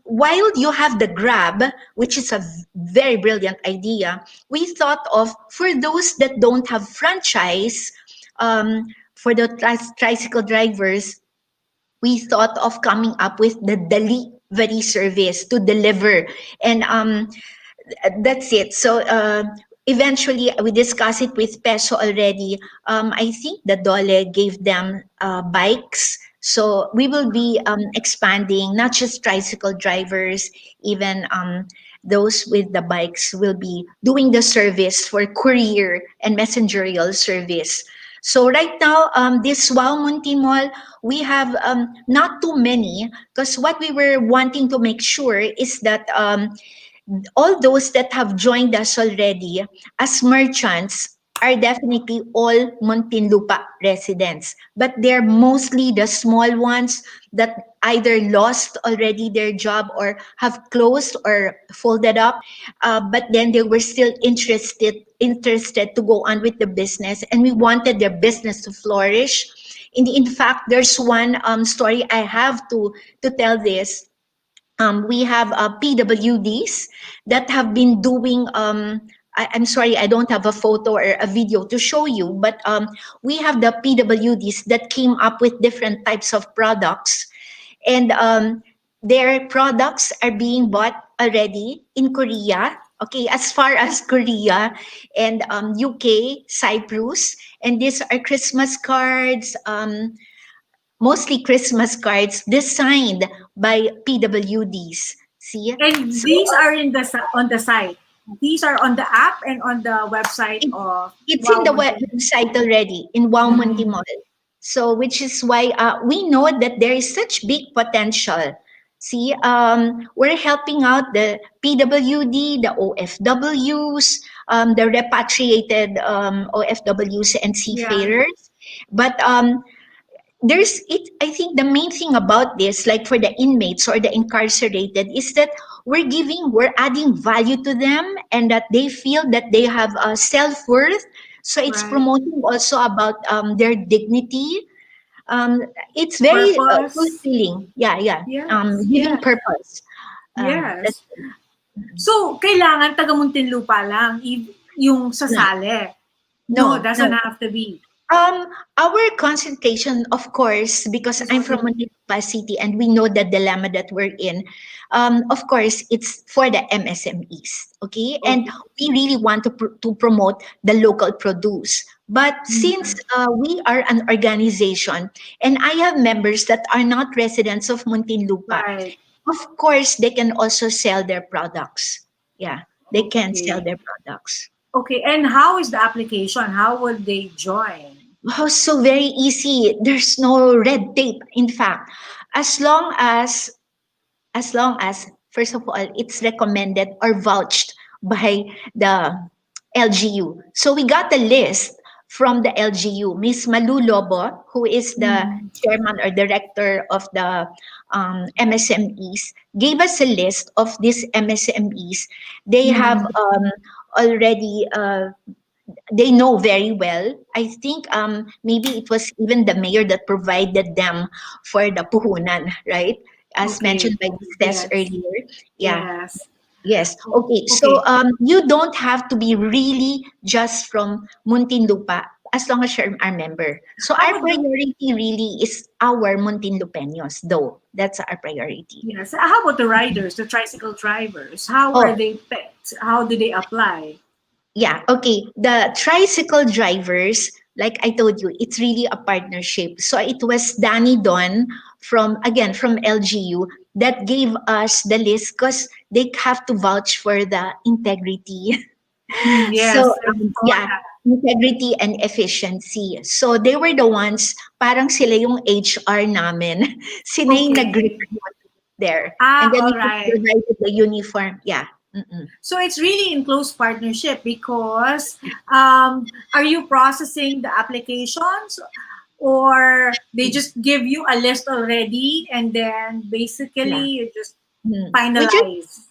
while you have the Grab, which is a very brilliant idea, we thought of for those that don't have franchise, for the tricycle drivers, we thought of coming up with the delivery service to deliver. And that's it. So eventually, we discussed it with Peso already. I think the DOLE gave them bikes. So we will be expanding, not just tricycle drivers, even those with the bikes will be doing the service for courier and messengerial service. So right now, this 𝗬𝗲𝗀𝗀 Mall, we have not too many, because what we were wanting to make sure is that all those that have joined us already as merchants are definitely all Muntinlupa residents, but they're mostly the small ones that either lost already their job or have closed or folded up, but then they were still interested to go on with the business, and we wanted their business to flourish. In fact, there's one story I have to tell this. We have PWDs that have been doing, I'm sorry, I don't have a photo or a video to show you, but we have the PWDs that came up with different types of products, and their products are being bought already in Korea, okay, as far as Korea and UK, Cyprus, and these are Christmas cards, mostly Christmas cards designed by PWDs. See? And So, these are on the site. These are on the app and on the website of it's in the 𝗬𝗲𝗀𝗀𝗃. website already in 𝗬𝗲𝗀𝗃 Mall. So, which is why we know that there is such big potential. See, we're helping out the PWD, the OFWs, the repatriated OFWs and seafarers. But I think the main thing about this, like for the inmates or the incarcerated, is that we're adding value to them, and that they feel that they have self-worth. So it's Right. promoting also about their dignity. It's very Purpose. fulfilling. Yeah. Yes. Giving Yes. purpose. Yes. So, kailangan taga Muntinlupa lang yung sasali. No, doesn't have to be. Our concentration, of course, because I'm from Muntinlupa City and we know the dilemma that we're in, of course, it's for the MSMEs, okay? And we really want to promote the local produce. But since we are an organization and I have members that are not residents of Muntinlupa, Right. of course, they can also sell their products. Yeah, they can sell Okay. their products. Okay, and how is the application? How would they join? Oh, so very easy. There's no red tape. In fact, as long as first of all, it's recommended or vouched by the LGU. So we got the list from the LGU. Miss Malu Lobo, who is the chairman or director of the MSMEs, gave us a list of these MSMEs. They have already they know very well. I think maybe it was even the mayor that provided them for the puhunan, right? As mentioned by Ms. Tess earlier. Yeah. Yes. Yes. Okay. So you don't have to be really just from Muntinlupa as long as you're our member. So our priority really is our Muntinlupeños, though. That's our priority. Yes. How about the riders, the tricycle drivers? How are they picked? How do they apply? Yeah, okay. The tricycle drivers, like I told you, it's really a partnership. So it was Danny Don from LGU that gave us the list because they have to vouch for the integrity. Yes. So, integrity and efficiency. So they were the ones, parang sila yung HR namin. Sila yung nag-recruit there. And then we provided the uniform. Yeah. So it's really in close partnership because are you processing the applications or they just give you a list already and then basically you just finalize?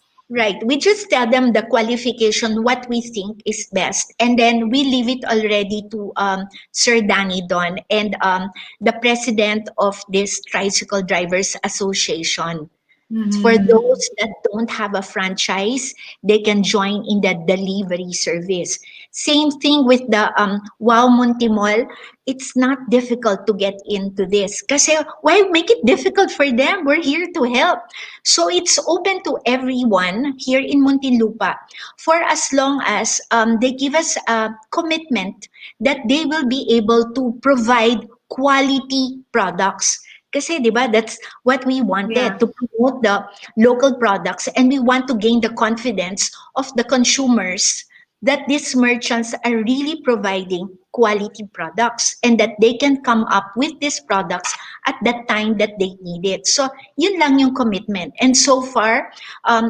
We just tell them the qualification, what we think is best, and then we leave it already to Sir Danny Don and the president of this Tricycle Drivers Association. For those that don't have a franchise, they can join in the delivery service. Same thing with the Wow Muntimol. It's not difficult to get into this. Kasi why make it difficult for them? We're here to help. So it's open to everyone here in Muntinlupa for as long as they give us a commitment that they will be able to provide quality products. Kasi, di ba, that's what we wanted, Yeah. to promote the local products, and we want to gain the confidence of the consumers that these merchants are really providing quality products and that they can come up with these products at the time that they need it. So, yun lang yung commitment. And so far,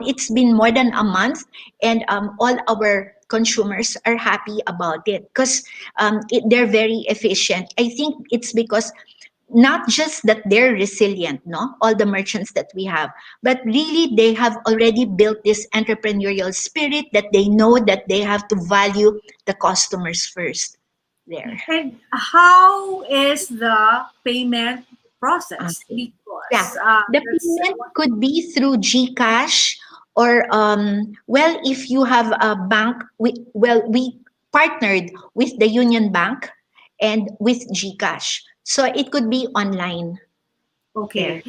it's been more than a month, and all our consumers are happy about it because they're very efficient. I think it's because not just that they're resilient, no, all the merchants that we have, but really they have already built this entrepreneurial spirit that they know that they have to value the customers first. There. And how is the payment process? Okay. Because Yeah, the payment could be through GCash or well, if you have a bank, we partnered with the Union Bank and with GCash. So it could be online. okay.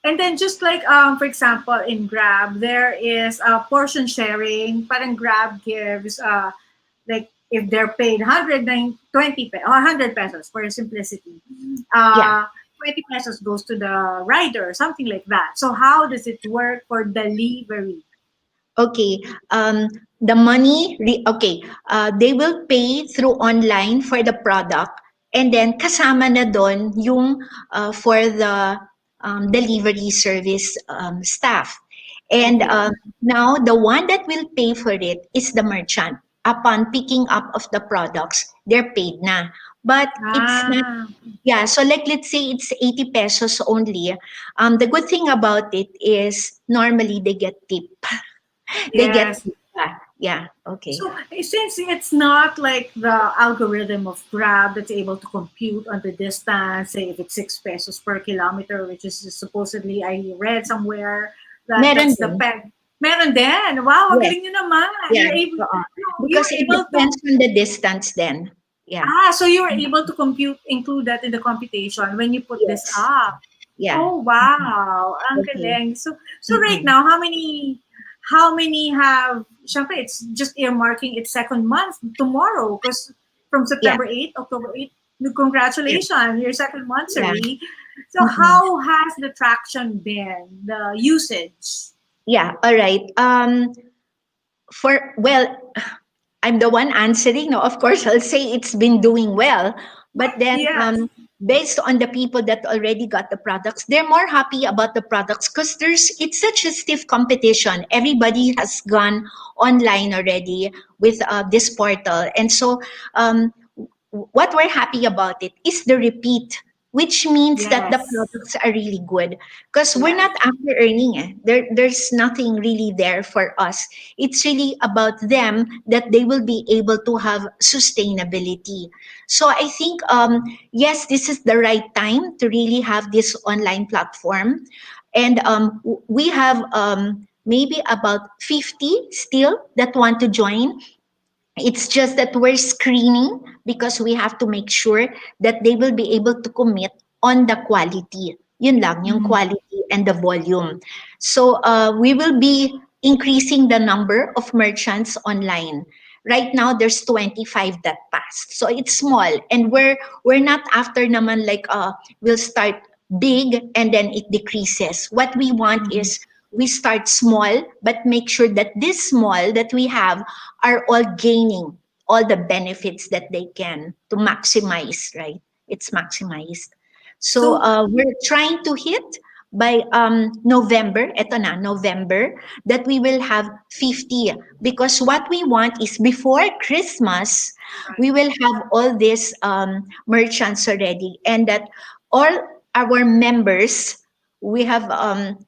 And then just like for example in Grab, there is a portion sharing. Parang Grab gives like if they're paid 100 pesos for simplicity. Yeah. 20 pesos goes to the rider, something like that. So how does it work for delivery? Okay. The money, they will pay through online for the product, and then kasama na doon yung for the delivery service staff. And now the one that will pay for it is the merchant. Upon picking up of the products, they're paid na. But it's not, yeah, so like let's say it's 80 pesos only. The good thing about it is normally they get tip. They get Yes. tip. Yeah, okay. So since it's not like the algorithm of Grab that's able to compute on the distance, say if it's 6 pesos per kilometer, which is supposedly I read somewhere that Meron that's the din. peg. Meron din. Wow, ang Yes. galing nyo naman. Yeah, You're able, because you're it able to depends on the distance then. Yeah. so you were able to include that in the computation when you put this Yes. up. Yeah. Oh wow, ang Okay. galing. So right now, how many have? Syempre, it's just earmarking its second month tomorrow because from September 8th, October 8th. Congratulations, your second month, Yeah. Sari. So how has the traction been? The usage? Yeah, all right. I'm the one answering. No, of course, I'll say it's been doing well. But then, Yes. based on the people that already got the products, they're more happy about the products because it's such a stiff competition. Everybody has gone online already with this portal, and so what we're happy about it is the repeat, which means that the Yes. products are really good because we're Yes. not after earning it. There's nothing really there for us. It's really about them that they will be able to have sustainability. So I think yes, this is the right time to really have this online platform, and we have maybe about 50 still that want to join. It's just that we're screening because we have to make sure that they will be able to commit on the quality. Yun lang, yung quality and the volume. So we will be increasing the number of merchants online. Right now, there's 25 that passed. So it's small. And we're not after naman like we'll start big and then it decreases. What we want is we start small, but make sure that this small that we have are all gaining all the benefits that they can to maximize, right? It's maximized. So we're trying to hit by November, November, that we will have 50. Because what we want is before Christmas, we will have all these merchants already, and that all our members, we have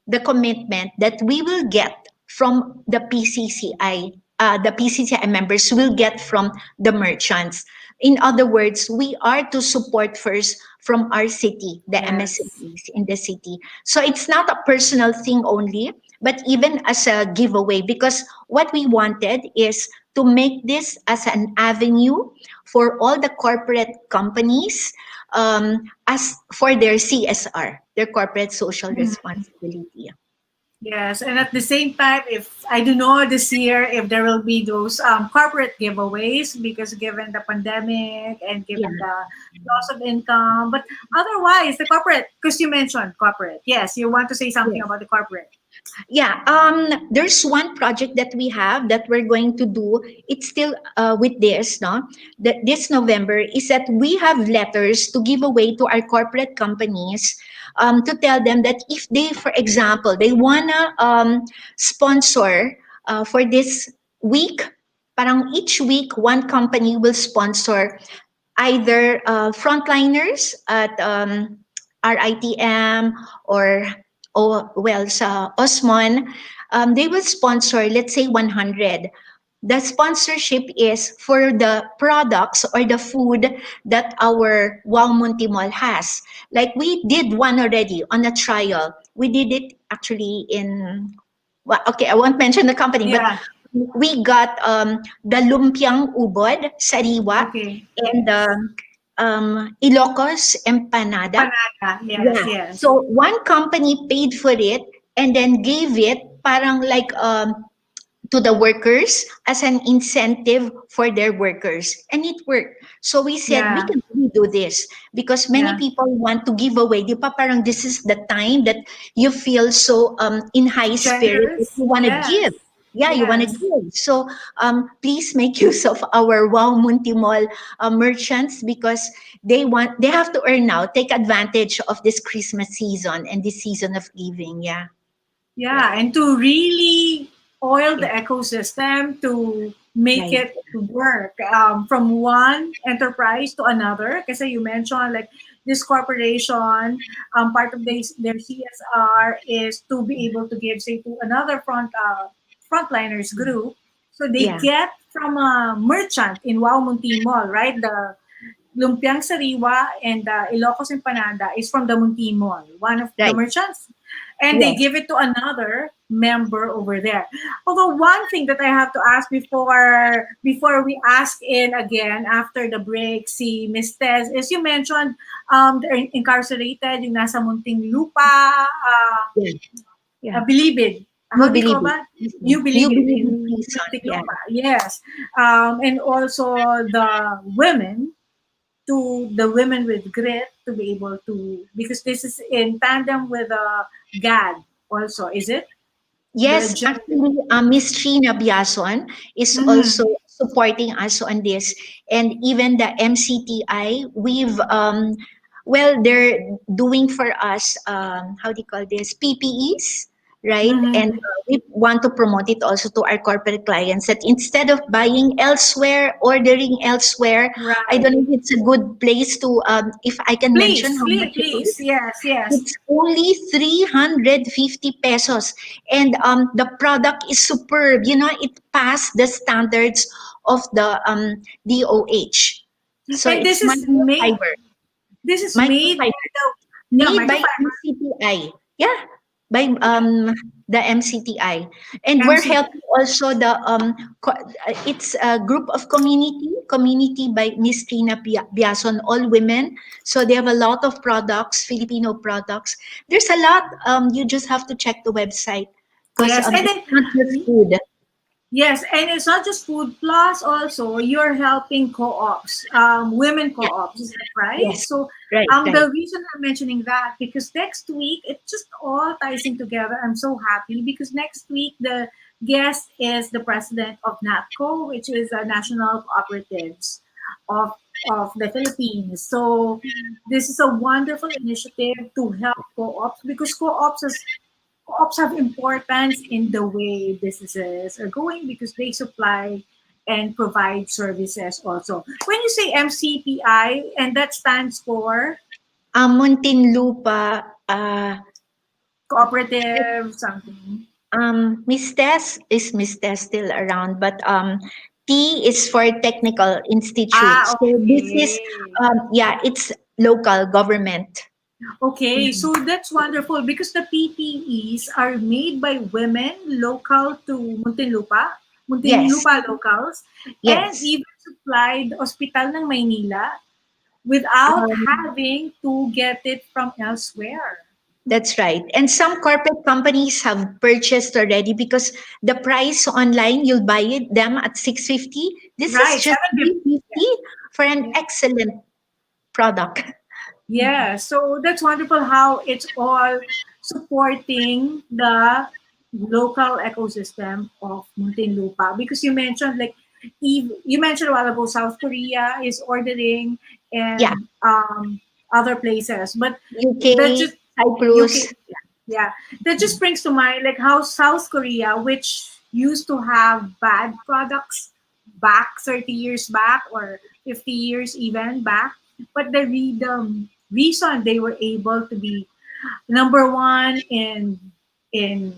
the commitment that we will get from the PCCI. The PCCI members will get from the merchants. In other words, we are to support first from our city, the Yes. MSMEs in the city. So it's not a personal thing only, but even as a giveaway, because what we wanted is to make this as an avenue for all the corporate companies, as for their CSR, their corporate social responsibility. Yes, and at the same time, if I don't know this year if there will be those corporate giveaways, because given the pandemic and given Yeah. the loss of income, but otherwise the corporate, because you mentioned corporate, yes, you want to say something Yes. about the corporate. Yeah, there's one project that we have that we're going to do. It's still with this, no? That this November is that we have letters to give away to our corporate companies, to tell them that if they, for example, they wanna sponsor for this week, parang each week one company will sponsor either frontliners at RITM or well sa Osmon, they will sponsor, let's say 100. The sponsorship is for the products or the food that our Wow Munti Mall has. Like we did one already on a trial. We did it actually in, well, okay, I won't mention the company, but Yeah. we got the lumpiang ubod, sariwa, Okay. and Ilocos empanada. Panada. Yes. Yeah. Yes. So one company paid for it and then gave it parang like to the workers as an incentive for their workers, and it worked. So we said we Yeah. can really do this because many Yeah. people want to give away. Di pa parang this is the time that you feel so in high spirit that Generous. you want to Yes. give. Yeah, you want to Yes. give. So please make use of our Wow Munti Mall merchants because they have to earn now. Take advantage of this Christmas season and this season of giving. Yeah. Yeah, and to really oil the Yeah. ecosystem to make Right. it work from one enterprise to another. Because you mentioned like this corporation, part of their CSR is to be able to give, say, to another frontliners group. So they Yeah. get from a merchant in Wow Munti Mall, right? The Lumpiang Sariwa and the Ilocos Empanada is from the Munti Mall, one of the Right. merchants. And they Yes. give it to another member over there. Although one thing that I have to ask before we ask in again after the break, si Miss Tez, is you mentioned they're incarcerated, yung nasa Muntinlupa, Yeah. Yeah. Bilibid. You How do you believe call it. that? You You Bilibid believe in in prison. Yeah. Muntinlupa. Yes. And also the women, to the women with grit to be able to, because this is in tandem with GAD also, is it? The Yes, actually, Miss 𝗧𝗲𝗿𝗶𝘁 is Mhm. also supporting us on this, and even the MCTI, we've well, they're doing for us how do you call this, PPEs, right? And Mhm. we want to promote it also to our corporate clients that instead of buying elsewhere, ordering elsewhere, I Right. don't know if it's a good place to if I can mention Please, how please, much it please. is. Yes, yes. It's only 350 pesos. And the product is superb. You know, it passed the standards of the DOH. So And it's microfiber. this is made by Microfiber. the, yeah, Made by microfiber MCTI. Yeah, by the MCTI. And we're MC. helping also the it's a group of community by Miss 𝗃𝗃𝗿𝗃, all women. So they have a lot of products, Filipino products. There's a lot. You just have to check the website because Yes, and it's not just then food. yes, and it's not just food. Plus, also you're helping co-ops, women Yeah. co-ops. Is that right? Yes. So, Right. Right. the reason I'm mentioning that because next week it just all ties in together. I'm so happy because next week the guest is the president of NATCO, which is a National Cooperatives of the Philippines. So, this is a wonderful initiative to help co-ops because co-ops have importance in the way businesses are going because they supply and provide services also. When you say MCPI, and that stands for Muntinlupa, cooperative something. Miss Tess, is Miss Tess still around? But T is for technical institute. Ah, So this is, okay. yeah, it's local government. Okay, so that's wonderful because the PPEs are made by women local to Yes, Muntinlupa locals, and yes. even supplied Hospital ng Maynila without Um, having to get it from elsewhere. That's right. And some corporate companies have purchased already because the price online, you'll buy it them at 650. This is Right, just 750. 350 for an Yeah. excellent product. Yeah, so that's wonderful how it's all supporting the local ecosystem of Muntinlupa because you mentioned like you mentioned a while ago South Korea is ordering Yeah, and other places, but that UK, just UK, Cyprus. yeah, that just brings to mind like how South Korea, which used to have bad products back 30 years back or 50 years even back, but the reason they were able to be number one in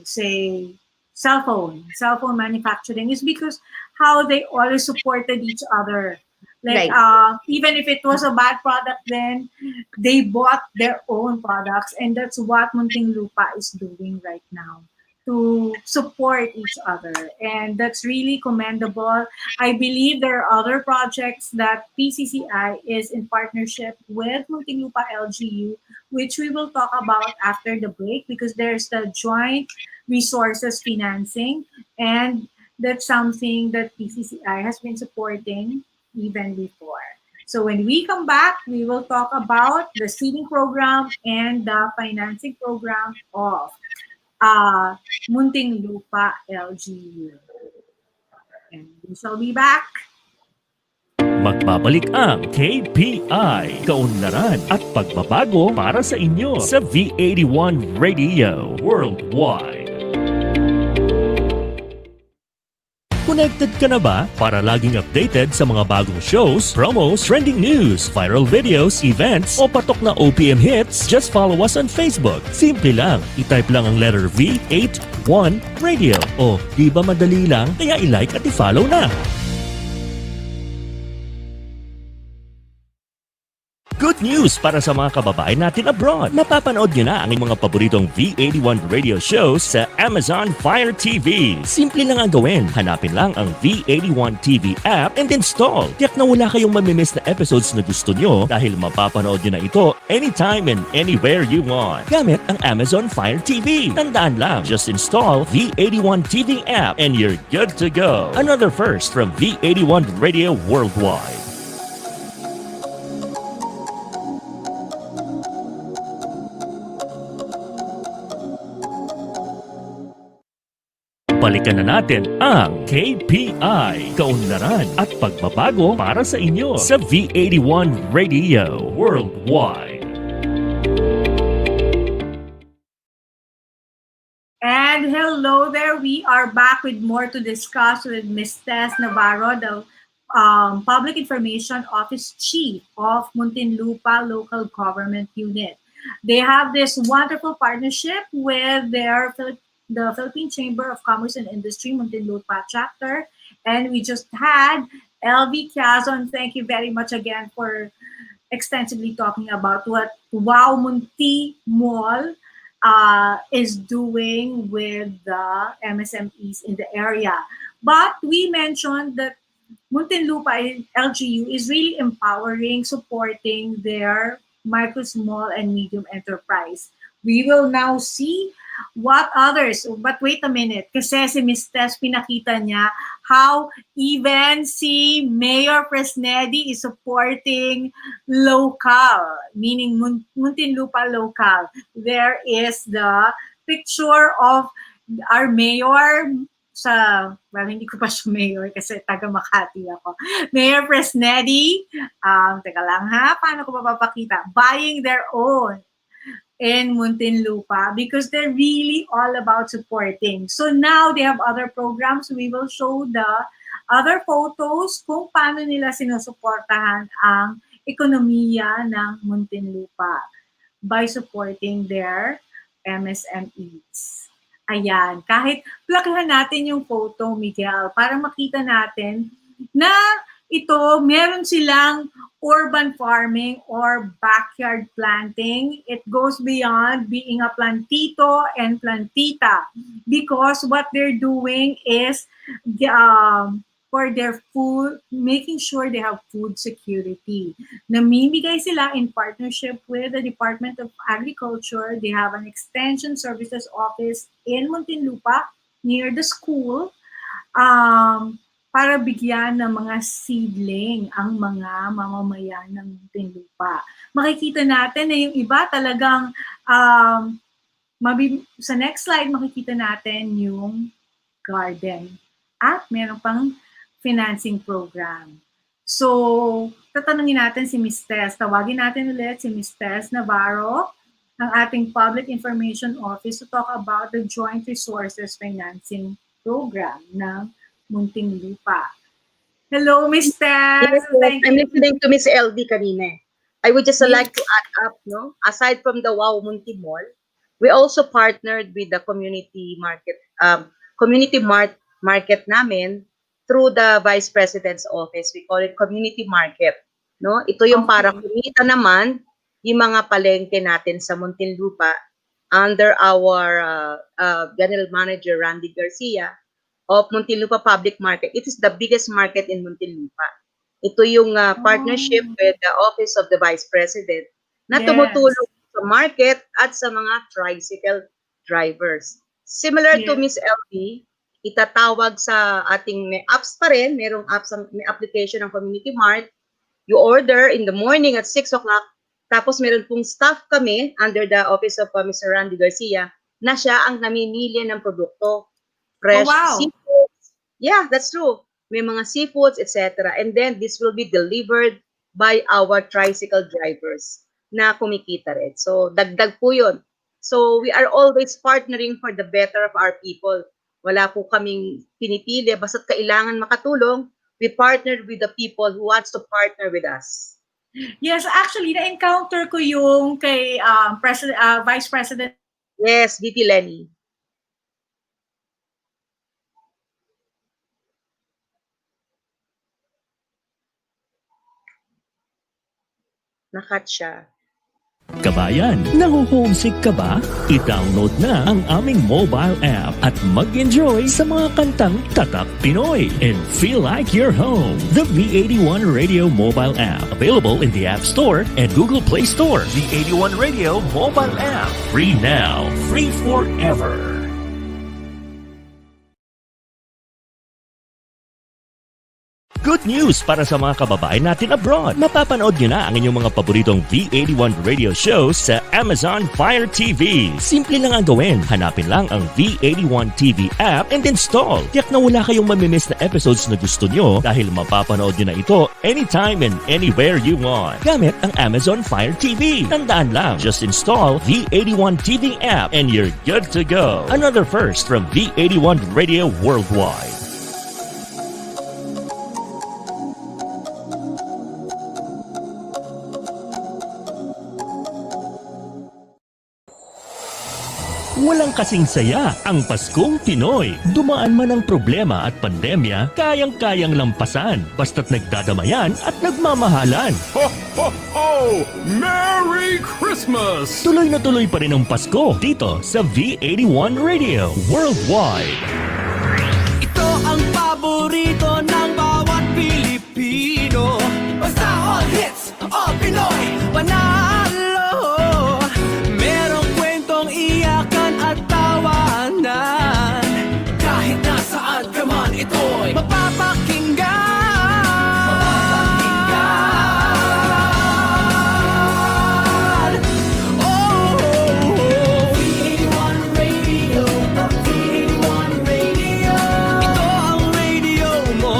say cell phone manufacturing is because how they always supported each other, like Right. even if it was a bad product then they bought their own products, and that's what Muntinlupa is doing right now to support each other, and that's really commendable. I believe there are other projects that PCCI is in partnership with Muntinlupa LGU, which we will talk about after the break because there's the joint resources financing, and that's something that PCCI has been supporting even before. So when we come back, we will talk about the seeding program and the financing program of Muntinlupa LGU. And we shall be back. Magbabalik ang KPI, Kaunlaran at Pagbabago para sa inyo sa V81 Radio Worldwide. Connected ka na ba para laging updated sa mga bagong shows, promos, trending news, viral videos, events, o patok na OPM hits? Just follow us on Facebook. Simple lang. I-type lang ang letter V81 Radio. O, di ba madali lang? Kaya i-like at i-follow na. Good news para sa mga kababayan natin abroad. Napapanood nyo na ang inyong mga paboritong V81 radio shows sa Amazon Fire TV. Simple lang ang gawin. Hanapin lang ang V81 TV app and install. Tiyak na wala kayong mamimiss na episodes na gusto nyo dahil mapapanood nyo na ito anytime and anywhere you want. Gamit ang Amazon Fire TV. Tandaan lang, just install V81 TV app and you're good to go. Another first from V81 Radio Worldwide. Balikan na natin ang KPI, Kaunlaran at Pagbabago para sa inyo sa V81 Radio Worldwide. And hello there, we are back with more to discuss with Ms. 𝗧𝗲𝗿𝗶, the Public Information Office Chief of Muntinlupa Local Government Unit. They have this wonderful partnership with the Philippine Chamber of Commerce and Industry Muntinlupa chapter, and we just had 𝗧𝗲𝗿𝗶. Thank you very much again for extensively talking about what Wow Munti Mall is doing with the MSMEs in the area. But we mentioned that Muntinlupa LGU is really empowering, supporting their micro, small, and medium enterprise. We will now see what others, but wait a minute, kasi si Ms. 𝗧𝗲𝗿𝗶 pinakita niya how even si Mayor Fresnedi is supporting local, meaning Muntinlupa local. There is the picture of our mayor well, hindi ko pa siya mayor kasi taga Makati ako. Mayor Fresnedi, teka lang ha, paano ko mapapakita? Buying their own in Muntinlupa because they're really all about supporting. So now they have other programs. We will show the other photos kung paano nila sinusuportahan ang ekonomiya ng Muntinlupa by supporting their MSMEs. Ayan, kahit plakihan natin yung photo, Miguel, para makita natin na ito, meron silang urban farming or backyard planting. It goes beyond being a plantito and plantita because what they're doing is for their food, making sure they have food security. Namimigay sila in partnership with the Department of Agriculture. They have an extension services office in Muntinlupa near the school. Para bigyan ng mga seedling ang mga mamamayan ng Muntinlupa. Makikita natin na yung iba talagang, sa next slide, makikita natin yung garden. At meron pang financing program. So, tatanungin natin si Ms. Tess. Tawagin natin ulit si Ms. Tess Navarro, ang ating Public Information Office, to talk about the Joint Resources Financing Program ng Muntinlupa. Hello, Ms. Tess. Yes, I'm listening to Ms. LD kanina. I would just like to add up, no? Aside from the Wow Munti Mall, we also partnered with the community market namin through the Vice President's Office. We call it Community Market, no? Ito yung para kumita naman yung mga palengke natin sa Muntinlupa under our General Manager Randy Garcia of Muntinlupa Public Market. It is the biggest market in Muntinlupa. Ito yung partnership with the Office of the Vice President na tumutulong sa market at sa mga tricycle drivers. Similar to Ms. LB, itatawag sa ating may apps pa rin, merong apps, may application ng Community Mart. You order in the morning at 6 o'clock, tapos meron pong staff kami under the Office of Mr. Randy Garcia na siya ang namimili ng produkto. Fresh seafoods. Yeah, that's true. May mga seafoods, etc. And then this will be delivered by our tricycle drivers na kumikita rin. So, dagdag po yun. So, we are always partnering for the better of our people. Wala po kaming pinipili. Basta't kailangan makatulong, we partnered with the people who wants to partner with us. Yes, actually, na-encounter ko yung kay Vice President. Yes, VP Lenny. Nakat siya. Kabayan, nahuhomesick ka ba? I-download na ang aming mobile app at mag-enjoy sa mga kantang Tatak Pinoy and feel like you're home. The V81 Radio mobile app, available in the App Store and Google Play Store. V81 Radio mobile app, free now, free forever. Good news para sa mga kababayan natin abroad. Mapapanood nyo na ang inyong mga paboritong V81 radio shows sa Amazon Fire TV. Simple lang ang gawin. Hanapin lang ang V81 TV app and install. Tiyak na wala kayong mamimiss na episodes na gusto nyo dahil mapapanood nyo na ito anytime and anywhere you want. Gamit ang Amazon Fire TV. Tandaan lang, just install V81 TV app and you're good to go. Another first from V81 Radio Worldwide. Walang kasing saya ang Paskong Pinoy. Dumaan man ang problema at pandemya, kayang-kayang lampasan. Basta't nagdadamayan at nagmamahalan. Ho, ho, ho! Merry Christmas! Tuloy na tuloy pa rin ang Pasko dito sa V81 Radio Worldwide. Ito ang paborito ng bawat Pilipino. Basta all hits, all Pinoy, panalo. Merong kwentong iyakan at tawanan. Kahit nasaan ka man, ito'y mapapakinggan. V81 Radio, V81 Radio. Ito ang radio mo.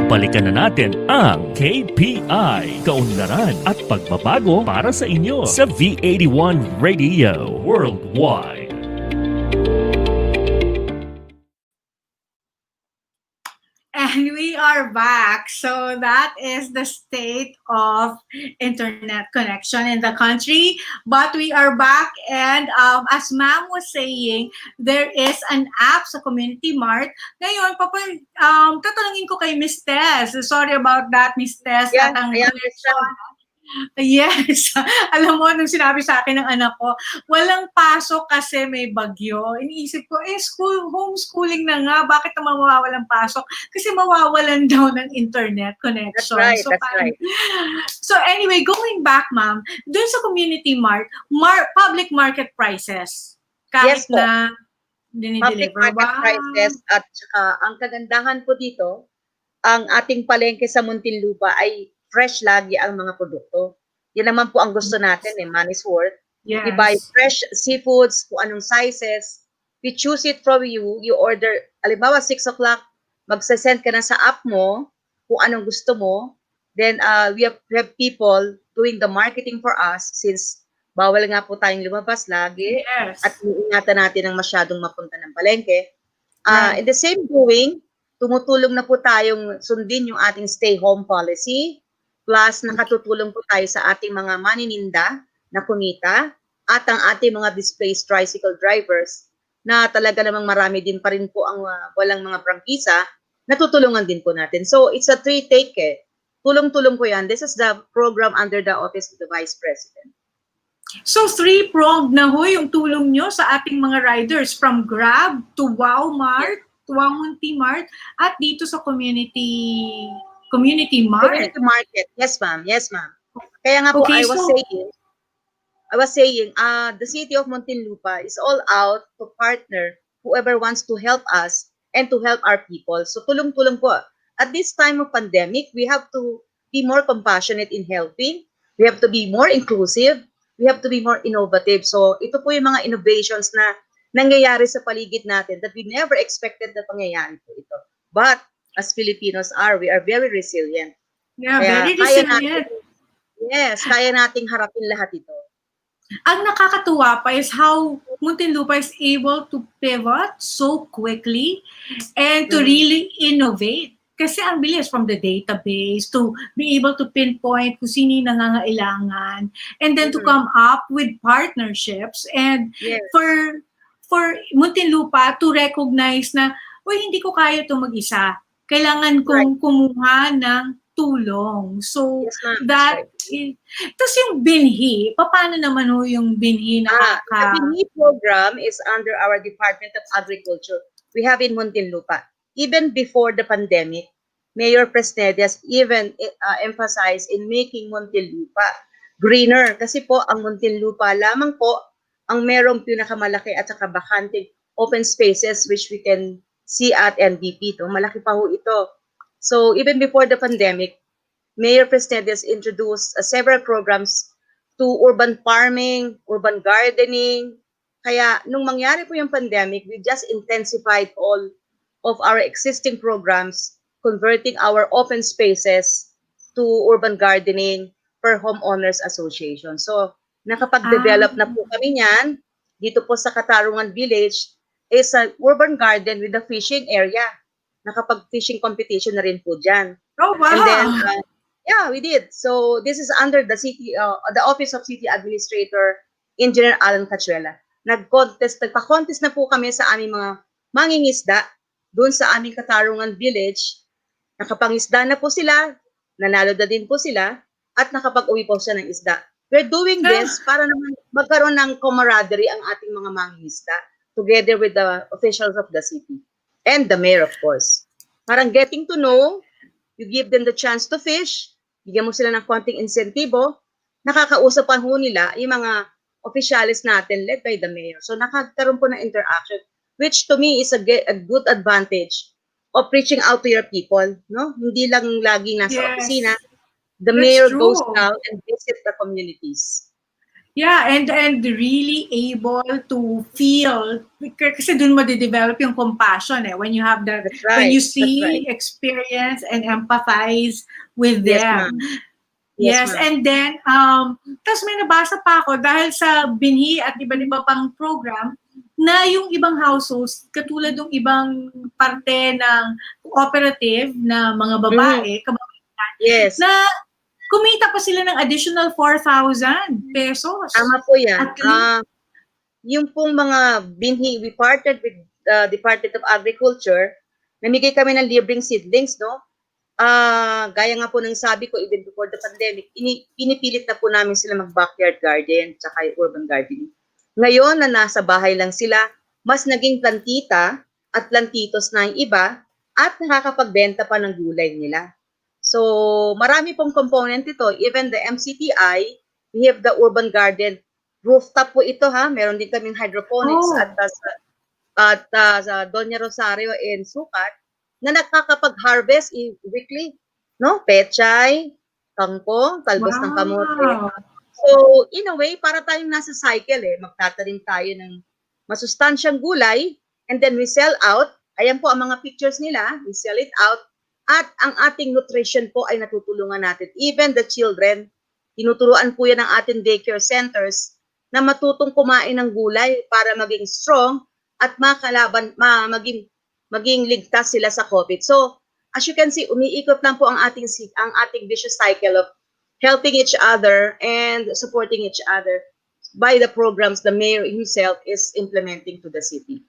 balikan na natin ang KPI, Kaunlaran at Pagbabago para sa inyo sa V81 Radio Worldwide. And we are back. So that is the state of internet connection in the country. But we are back, and as ma'am was saying, there is an app sa Community Mart. Ngayon, tatanungin ko kay Miss Tess. Sorry about that, Miss Tess. Yeah, at ang I connection. understand. Yes. Alam mo, nung sinabi sa akin ng anak ko, walang pasok kasi may bagyo. Iniisip ko, homeschooling na nga. Bakit naman mawawalan pasok? Kasi mawawalan daw ng internet connection. That's right. So anyway, going back, ma'am, dun sa Community Mart, public market prices. Kahit Yes po. na Public dinideliver. market prices, at saka ang kagandahan po dito, ang ating palengke sa Muntinlupa ay fresh lagi ang mga produkto. Yan naman po ang gusto natin, money's worth. Yes. We buy fresh seafoods, kung anong sizes. We choose it from you. You order, halimbawa 6 o'clock, magsasend ka na sa app mo kung anong gusto mo. Then we have people doing the marketing for us since bawal nga po tayong lumabas lagi. Yes. At iingatan natin ang masyadong mapunta ng palengke. Right. In the same doing, tumutulong na po tayong sundin yung ating stay home policy. Plus, nakatutulong po tayo sa ating mga manininda na kumita at ang ating mga displaced tricycle drivers na talaga namang marami din pa rin po ang walang mga prangkisa, natutulungan din po natin. So, it's a three-take eh. Tulong-tulong po yan. This is the program under the Office of the Vice President. So, three-pronged na ho yung tulong nyo sa ating mga riders from Grab to Wow Mart, to Wow Munti Mart, at dito sa Community Mart. Community market. Yes, ma'am. Yes, ma'am. Kaya nga po, Okay, I was saying, the city of Muntinlupa is all out to partner whoever wants to help us and to help our people. So, tulong-tulong po. At this time of pandemic, we have to be more compassionate in helping. We have to be more inclusive. We have to be more innovative. So, ito po yung mga innovations na nangyayari sa paligid natin that we never expected na pangyayari po ito. But, as Filipinos we are very resilient. Yeah, Kaya very resilient. kaya nating harapin lahat ito. Ang nakakatuwa pa is how Muntinlupa is able to pivot so quickly and to really innovate. Kasi ang bilis from the database to be able to pinpoint kung sino yung nangangailangan and then to come up with partnerships and Yes. for Muntinlupa to recognize na, hindi ko kaya ito mag-isa. Kailangan kong kumuha ng tulong. So, Yes, ma'am. that is, tapos yung binhi, paano naman ho yung binhi na The BINI program is under our Department of Agriculture. We have in Muntinlupa. Even before the pandemic, Mayor Presnedias even emphasized in making Muntinlupa greener. Kasi po, ang Muntinlupa lamang po ang merong pinakamalaki at saka bakanting open spaces which we can see at NDP. Malaki pa ho ito. So, even before the pandemic, Mayor Presnedias introduced several programs to urban farming, urban gardening. Kaya, nung mangyari po yung pandemic, we just intensified all of our existing programs, converting our open spaces to urban gardening per homeowners association. So, nakapag-develop na po kami niyan. Dito po sa Katarungan Village is a urban garden with a fishing area. Nakapag-fishing competition na rin po dyan. Oh, wow! And then, yeah, we did. So, this is under the the Office of City Administrator, Engineer Alan Cachuela. Nagpa-contest na po kami sa aming mga mangingisda doon sa aming Katarungan Village. Nakapangisda na po sila, nanalo na din po sila, at nakapag-uwi po siya ng isda. We're doing this para naman magkaroon ng camaraderie ang ating mga mangingisda together with the officials of the city and the mayor, of course. Parang getting to know, you give them the chance to fish, bigyan mo sila ng konting insentibo, nakakausapan ho nila yung mga officials natin led by the mayor. So nakakaroon po ng interaction, which to me is a good advantage of reaching out to your people. No? Hindi lang laging nasa opisina. The mayor goes out and visits the communities. Yeah, and really able to feel, kasi dun mo de-develop yung compassion when you have that, That's when you right. That's right. see, experience, and empathize with Yes, them. ma'am. Yes, Yes, ma'am. and then, tapos may nabasa pa ako dahil sa binhi at iba't iba pang program, na yung ibang households, katulad ng ibang parte ng cooperative na mga babae, Yes. na kumita pa sila ng additional 4,000 pesos. Tama po yan. At least, Yung pong mga binhi, we partnered with the Department of Agriculture, namigay kami ng libreng seedlings, no? Gaya nga po ng sabi ko, even before the pandemic, pinipilit na po namin sila mag-backyard garden, tsaka urban gardening. Ngayon na nasa bahay lang sila, mas naging plantita at plantitos na yung iba, at nakakapagbenta pa ng gulay nila. So, marami pong component ito. Even the MCTI, we have the urban garden. Rooftop po ito ha. Meron din kaming hydroponics at sa Doña Rosario and Sukat na nakakapag-harvest weekly. No? Pechay, kangkong, talbos ng kamote. So, in a way, para tayong nasa cycle magtatanim tayo ng masustansyang gulay and then we sell out. Ayan po ang mga pictures nila. We sell it out. At ang ating nutrition po ay natutulungan natin. Even the children, tinuturuan po yan ng ating daycare centers na matutong kumain ng gulay para maging strong at maging ligtas sila sa COVID. So, as you can see, umiikot lang po ang ating vicious cycle of helping each other and supporting each other by the programs the mayor himself is implementing to the city.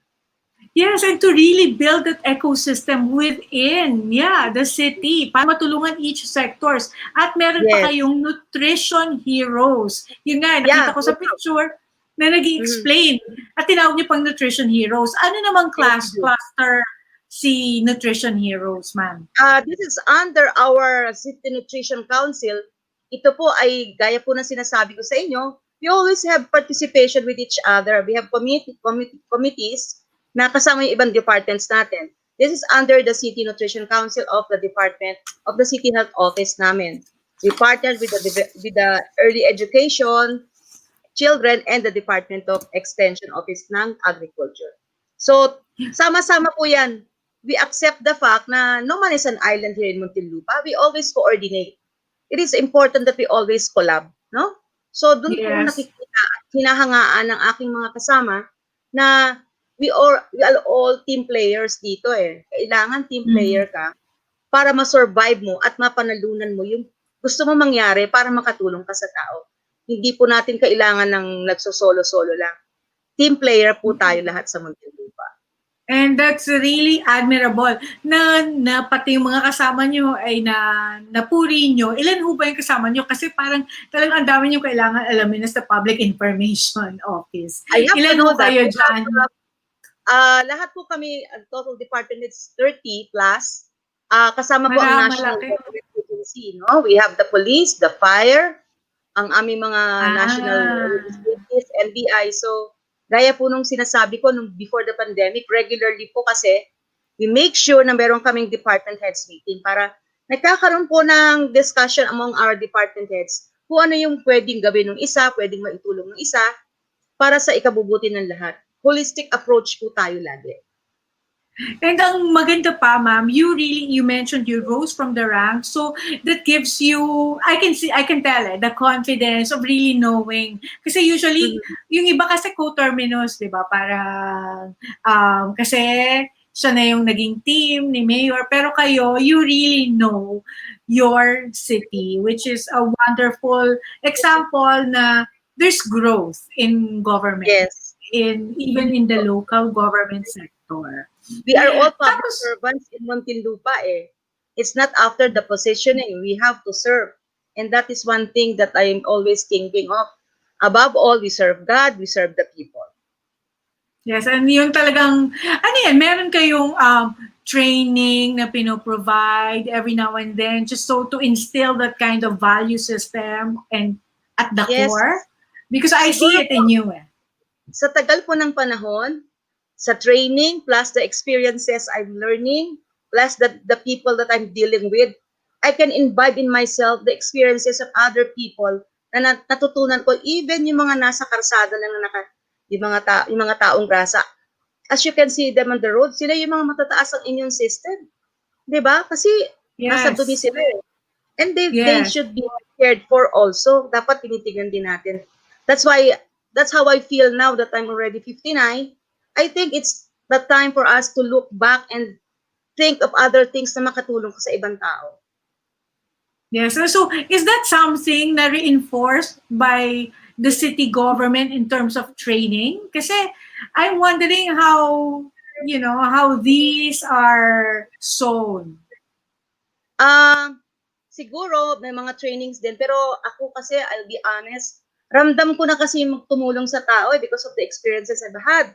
yes, and to really build that ecosystem within, the city, para matulungan each sectors. At meron pa kayong nutrition heroes. Yun nga, nakita ko sa picture na nag-i-explain. At tinawag niyo pang nutrition heroes. Ano namang cluster si nutrition heroes, ma'am? This is under our City Nutrition Council. Ito po ay, gaya po ng sinasabi ko sa inyo, we always have participation with each other. We have committees na kasama yung ibang departments natin. This is under the City Nutrition Council of the Department of the City Health Office namin. We partnered with the Early Education, Children, and the Department of Extension Office ng Agriculture. So, sama-sama po yan. We accept the fact na no man is an island here in Muntinlupa. We always coordinate. It is important that we always collab, no? So, doon po nakikita at hinahangaan ng aking mga kasama na we are all team players dito Kailangan team player ka para ma-survive mo at mapanalunan mo yung gusto mo mangyari para makatulong ka sa tao. Hindi po natin kailangan ng nagsosolo-solo lang. Team player po tayo lahat sa Muntinlupa. And that's really admirable na pati yung mga kasama nyo ay napuri nyo. Ilan ho ba yung kasama nyo? Kasi parang talagang ang dami nyo kailangan alamin sa Public Information Office. Ilan ho kayo dyan? Lahat po kami, total department is 30 plus. Kasama po ang National Government Agency. No? We have the police, the fire, ang aming mga national agencies, NBI. So, gaya po nung sinasabi ko nung before the pandemic, regularly po kasi we make sure na meron kaming department heads meeting para nagkakaroon po ng discussion among our department heads kung ano yung pwedeng gawin ng isa, pwedeng maitulong ng isa para sa ikabubuti ng lahat. Holistic approach po tayo lagi. And ang maganda pa, ma'am, you mentioned you rose from the ranks, so that gives you, I can tell the confidence of really knowing. Kasi usually, yung iba kasi coterminous, di ba? Parang, kasi siya na yung naging team ni Mayor, pero kayo, you really know your city, which is a wonderful example na there's growth in government. Yes. Even in the local government sector. We are all public servants in Muntinlupa It's not after the positioning. We have to serve. And that is one thing that I am always thinking of. Above all, we serve God, we serve the people. Yes, and yun talagang, meron kayong training na pino-provide every now and then just so to instill that kind of value system and at the core? Because I see it in you Sa tagal po ng panahon, sa training, plus the experiences I'm learning, plus the people that I'm dealing with, I can imbibe in myself the experiences of other people na natutunan ko, even yung mga nasa karsada na yung mga taong grasa, as you can see them on the road, sila yung mga matataas ang immune system. 'Di ba? Kasi nasa dumi Yes. sila eh. And they Yes. should be cared for also. Dapat tinitingnan din natin. That's how I feel now that I'm already 59. I think it's the time for us to look back and think of other things na makatulong sa ibang tao. Yes. So is that something na reinforced by the city government in terms of training? Kasi I'm wondering how, how these are sown. Siguro may mga trainings din, pero ako kasi, I'll be honest, ramdam ko na kasi tumulong sa tao because of the experiences I've had.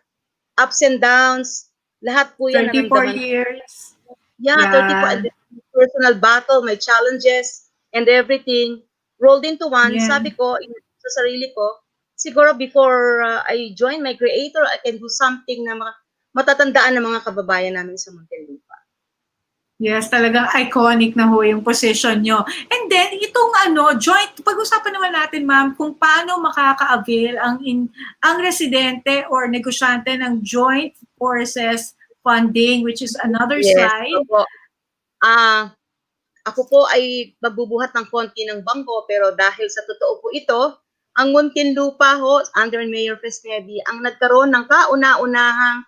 Ups and downs, lahat po yan 34 naramdaman. years. Yeah, Yeah. 34, and personal battle, my challenges, and everything, rolled into one. Yeah. Sabi ko, sa sarili ko, siguro before I join my creator, I can do something na matatandaan ng mga kababayan namin sa Muntinlupa. Yes, talagang iconic na ho yung position nyo. And then, itong joint, pag-usapan naman natin, ma'am, kung paano makaka-avail ang residente or negosyante ng joint forces funding, which is another slide. Opo. Ako po ay magbubuhat ng konti ng bangko, pero dahil sa totoo po ito, ang Muntinlupa ho, under Mayor Fresnedi, ang nagkaroon ng kauna-unahang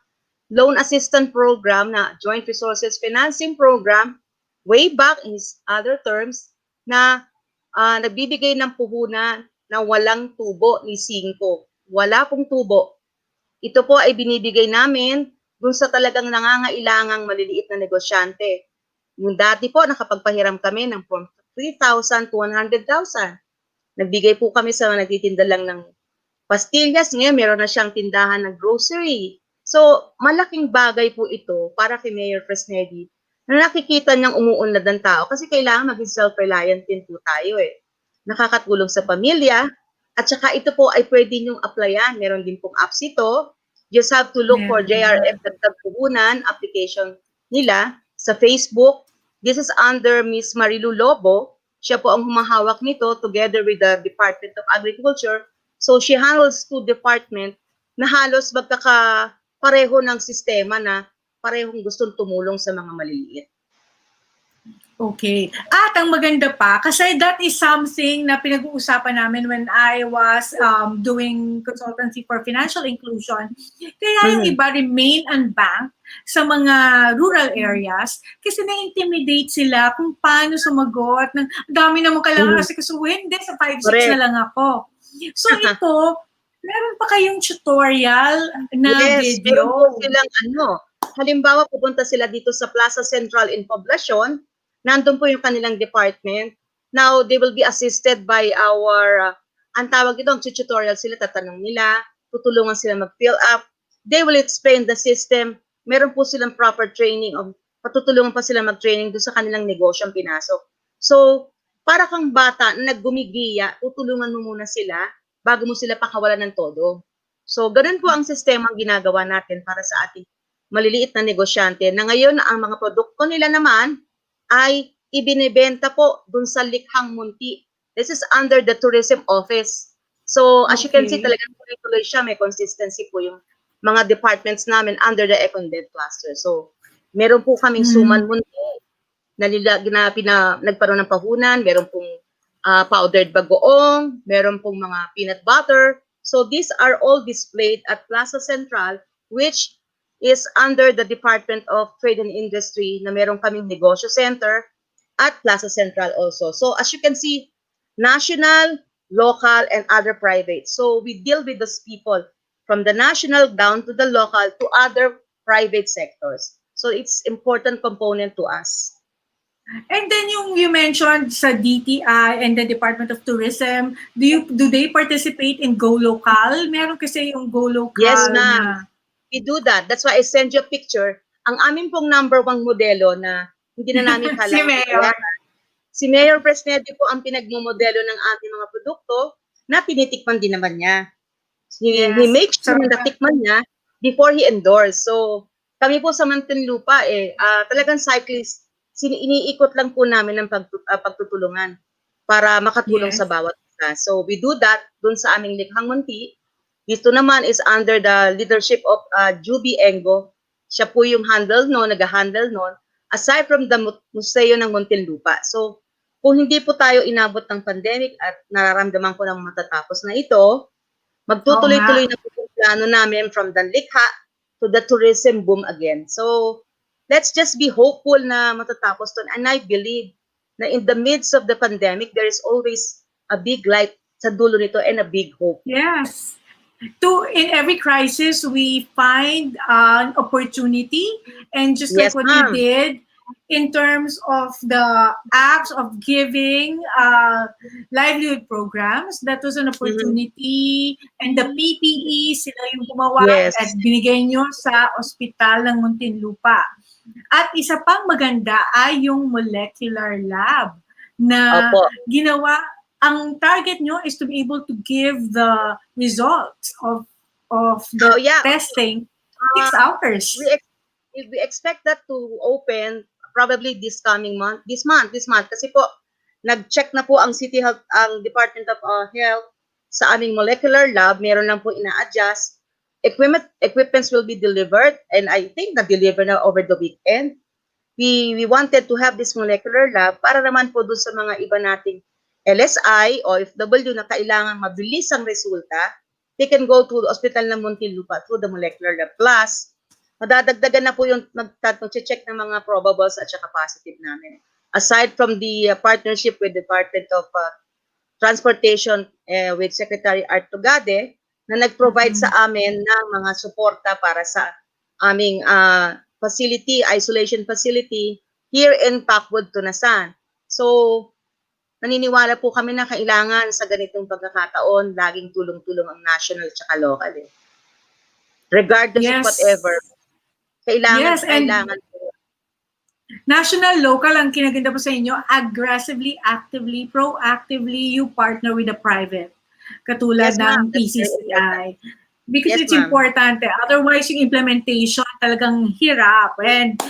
loan assistance program na Joint Resources Financing Program, way back in his other terms, na nagbibigay ng puhunan na walang tubo ni Singko. Wala pong tubo. Ito po ay binibigay namin dun sa talagang nangangailangang maliliit na negosyante. Yung dati po, nakapagpahiram kami ng from 3,000 to 100,000. Nagbigay po kami sa nagtitinda lang ng pastillas. Ngayon, meron na siyang tindahan ng grocery. So, malaking bagay po ito para kay Mayor Fresnedi na nakikita niyang umuunlad ng tao kasi kailangan maging self-reliant din po tayo eh. Nakakatulong sa pamilya at saka ito po ay pwede niyong applyan. Meron din pong apps ito. Just have to look for JRF Puhunan application nila sa Facebook. This is under Miss Marilu Lobo. Siya po ang humahawak nito together with the Department of Agriculture. So, she handles two departments na halos pareho ng sistema na parehong gustong tumulong sa mga maliliit. Okay. At ang maganda pa, kasi that is something na pinag-uusapan namin when I was doing consultancy for financial inclusion. Kaya yung iba remain unbanked sa mga rural areas kasi na-intimidate sila kung paano sumagot. Ng dami naman kailangan kasi kasuhin. Hindi, sa 5-6 na lang ako. So ito, meron pa kayong tutorial na video. Meron po silang halimbawa pupunta sila dito sa Plaza Central in Poblacion, nandun po yung kanilang department. Now, they will be assisted by our, ang tawag ito, ang tutorial sila, tatanong nila, tutulungan sila mag-fill up. They will explain the system. Meron po silang proper training, patutulungan pa sila mag-training doon sa kanilang negosyong pinasok. So, para kang bata na naggumigiya, tutulungan mo muna sila bago mo sila pakawalan ng todo. So, ganun po ang sistema ang ginagawa natin para sa ating maliliit na negosyante na ngayon ang mga produkto nila naman ay ibinebenta po dun sa Likhang Munti. This is under the Tourism Office. So, as you can see, talagang tuloy-tuloy siya. May consistency po yung mga departments namin under the Econdent cluster. So, meron po kaming Suman Munti na nagparoon ng pahunan. Meron pong powdered bagoong. Meron pong mga peanut butter. So, these are all displayed at Plaza Central, which is under the Department of Trade and Industry na meron kaming negosyo center at Plaza Central also. So as you can see, national, local, and other private. So we deal with those people from the national down to the local to other private sectors. So it's important component to us. And then yung you mentioned sa DTI and the Department of Tourism, do they participate in Go Local? Meron kasi yung Go Local. Yes, ma'am. We do that. That's why I send you a picture. Ang amin pong #1 modelo na hindi na namin kailangan. Si Mayor. Si Mayor Fresnedi po ang pinagmumodelo ng ating mga produkto na tinitikman din naman niya. He makes sure na natikman niya before he endorse. So, kami po sa Muntinlupa talagang cyclist, iniikot lang po namin ng pagtutulungan para makatulong sa bawat sumuporta. So we do that dun sa aming Likhang Munti. Dito naman is under the leadership of 𝗧𝗲𝗿𝗶𝗁. Siya po yung nag-handle noon, aside from the museo ng Muntinlupa. So, kung hindi po tayo inabot ng pandemic at nararamdaman ko na matatapos na ito, magtutuloy-tuloy na po yung plano namin from the likha to the tourism boom again. So, let's just be hopeful na matatapos to. And I believe na in the midst of the pandemic, there is always a big light sa dulo nito and a big hope. Yes. In every crisis, we find an opportunity, and just like Yes, what ma'am. you did in terms of the acts of giving livelihood programs, that was an opportunity, and the PPE, sila yung gumawa Yes. at binigay nyo sa ospital ng Muntinlupa. At isa pang maganda ay yung molecular lab na Opo. ginawa. Ang target nyo is to be able to give the results of the Oh, yeah. testing 6 hours. We expect that to open probably this month, kasi po nag-check na po ang City Health, ang Department of Health sa aming molecular lab. Meron lang po ina-adjust. Equipments will be delivered, and I think na-deliver na over the weekend. We wanted to have this molecular lab para naman po dun sa mga iba nating LSI o OFW na kailangan mabilis ang resulta, they can go to the hospital ng Muntinlupa through the molecular lab. Plus, madadagdagan na po yung mag-check ng mga probables at saka positive namin. Aside from the partnership with the Department of Transportation with Secretary 𝗧𝗲𝗿𝗶𝗁 na nag-provide sa amin ng mga suporta para sa aming isolation facility here in Pagbabago, Tunasan. So, naniniwala po kami na kailangan sa ganitong pagkakataon, laging tulong-tulong ang national at local. Regardless of whatever, kailangan po. National, local, ang kinaganda po sa inyo, aggressively, actively, proactively, you partner with the private. Katulad ng PCCI. Because it's important. Otherwise, yung implementation talagang hirap. And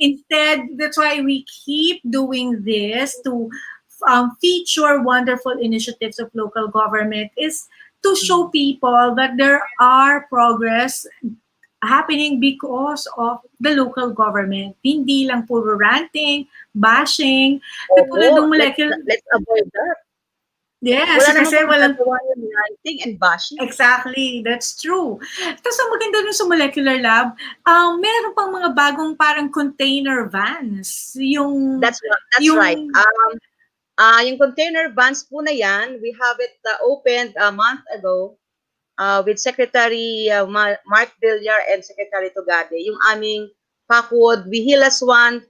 instead, that's why we keep doing this to feature wonderful initiatives of local government, is to show people that there are progress happening because of the local government. Hindi lang puro ranting, bashing. Let's avoid that. Yes, Wala kasi walang ranting and bashing. Exactly, that's true. Tapos ang maganda dun sa molecular lab, meron pang mga bagong parang container vans. That's right. Yung container vans po na yan, we have it opened a month ago with Secretary Mark Villar and Secretary 𝗧𝗲𝗿𝗶𝗁. Yung aming 𝗧𝗲𝗿𝗲𝗃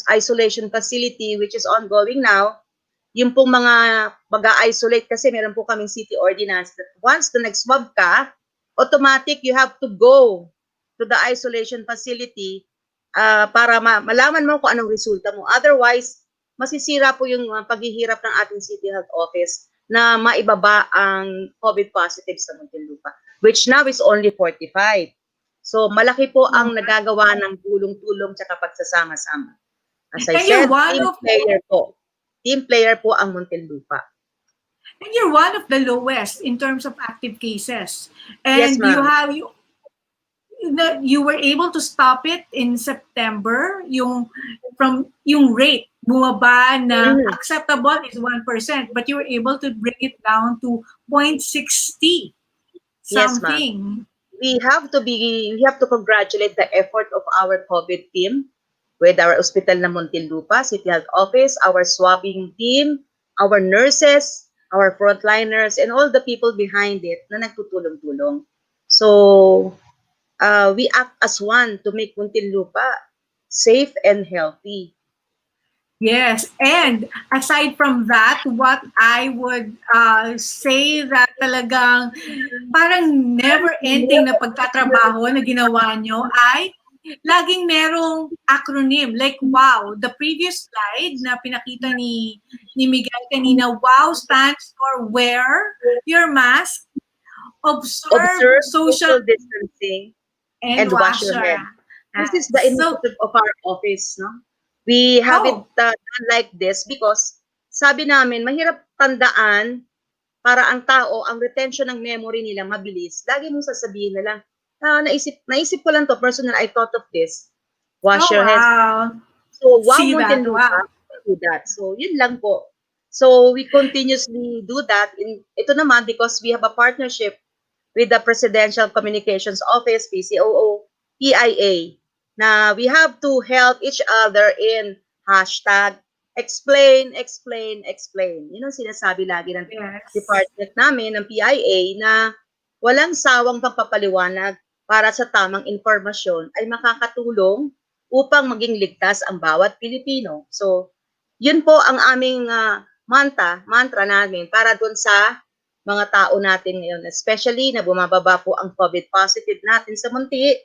isolation facility, which is ongoing now. Yung pong mga mag-isolate, kasi meron po kaming city ordinance that once the nag-swab ka, automatic you have to go to the isolation facility para malaman mo kung anong resulta mo. Otherwise, masisira po yung paghihirap ng ating City Health Office na maibaba ang COVID positive sa Muntinlupa, which now is only 45. So, malaki po ang nagagawa ng tulong-tulong tsaka pagsasama-sama. As I said, team player po ang Muntinlupa. And you're one of the lowest in terms of active cases. And yes, you were able to stop it in September, yung rate bumaba na acceptable is 1%, but you were able to bring it down to 0.60 something. Yes, we have to congratulate the effort of our COVID team with our hospital na Muntinlupa, City Health Office, our swabbing team, our nurses, our frontliners, and all the people behind it na nagtutulong-tulong. So, we act as one to make Muntinlupa safe and healthy. Yes, and aside from that, what I would say that talagang parang never-ending na pagtatrabaho na ginawa nyo ay laging merong acronym. Like WOW, the previous slide na pinakita ni Miguel kanina, WOW stands for wear your mask, observe social distancing, and wash your hands. This is the initiative of our office, no? We have it done like this because sabi namin, mahirap tandaan para ang tao, ang retention ng memory nila mabilis. Lagi mong sasabihin na lang, naisip ko lang to, personal, I thought of this. Wash Oh, your hands. wow. So, wow, See that, Muntinlupa, wow. do that. So, yun lang po. So, we continuously do that. Ito naman, because we have a partnership with the Presidential Communications Office, PCOO, PIA, na we have to help each other in hashtag explain, explain, explain. Yun ang sinasabi lagi ng Yes. department namin, ng PIA, na walang sawang pagpapaliwanag para sa tamang informasyon ay makakatulong upang maging ligtas ang bawat Pilipino. So, yun po ang aming mantra namin para dun sa mga tao natin ngayon, especially na bumababa po ang COVID positive natin sa Munti,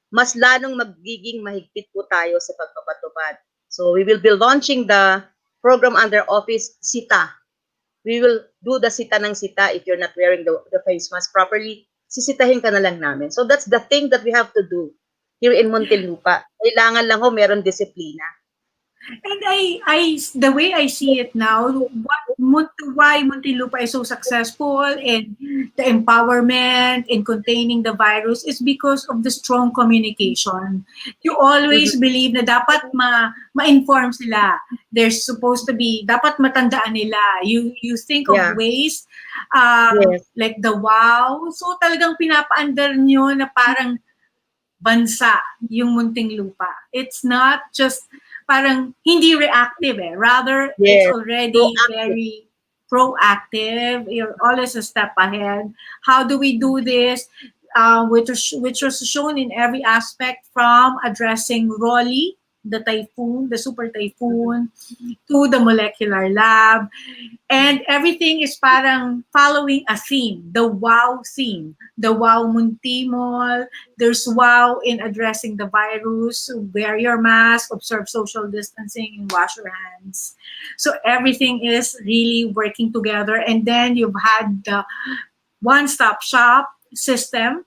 mas lalong magiging mahigpit po tayo sa pagpapatupad. So, we will be launching the program under office SITA. We will do the SITA ng SITA if you're not wearing the face mask properly. Sisitahin ka na lang namin. So, that's the thing that we have to do here in Muntinlupa. Kailangan lang ho meron disiplina. And the way I see it now, why Muntinlupa is so successful in the empowerment in containing the virus is because of the strong communication. You always believe na dapat ma-inform sila. There's supposed to be, dapat matandaan nila. You think of ways like the wow. So talagang pinapaandar nyo na parang bansa yung Muntinlupa. It's not just parang hindi reactive rather it's already very proactive. You're always a step ahead. How do we do this? Which was shown in every aspect, from addressing Raleigh, the typhoon, the super typhoon, to the molecular lab. And everything is parang following a theme, the wow theme, the wow Muntimol. There's wow in addressing the virus, wear your mask, observe social distancing, and wash your hands. So everything is really working together. And then you've had the one-stop shop system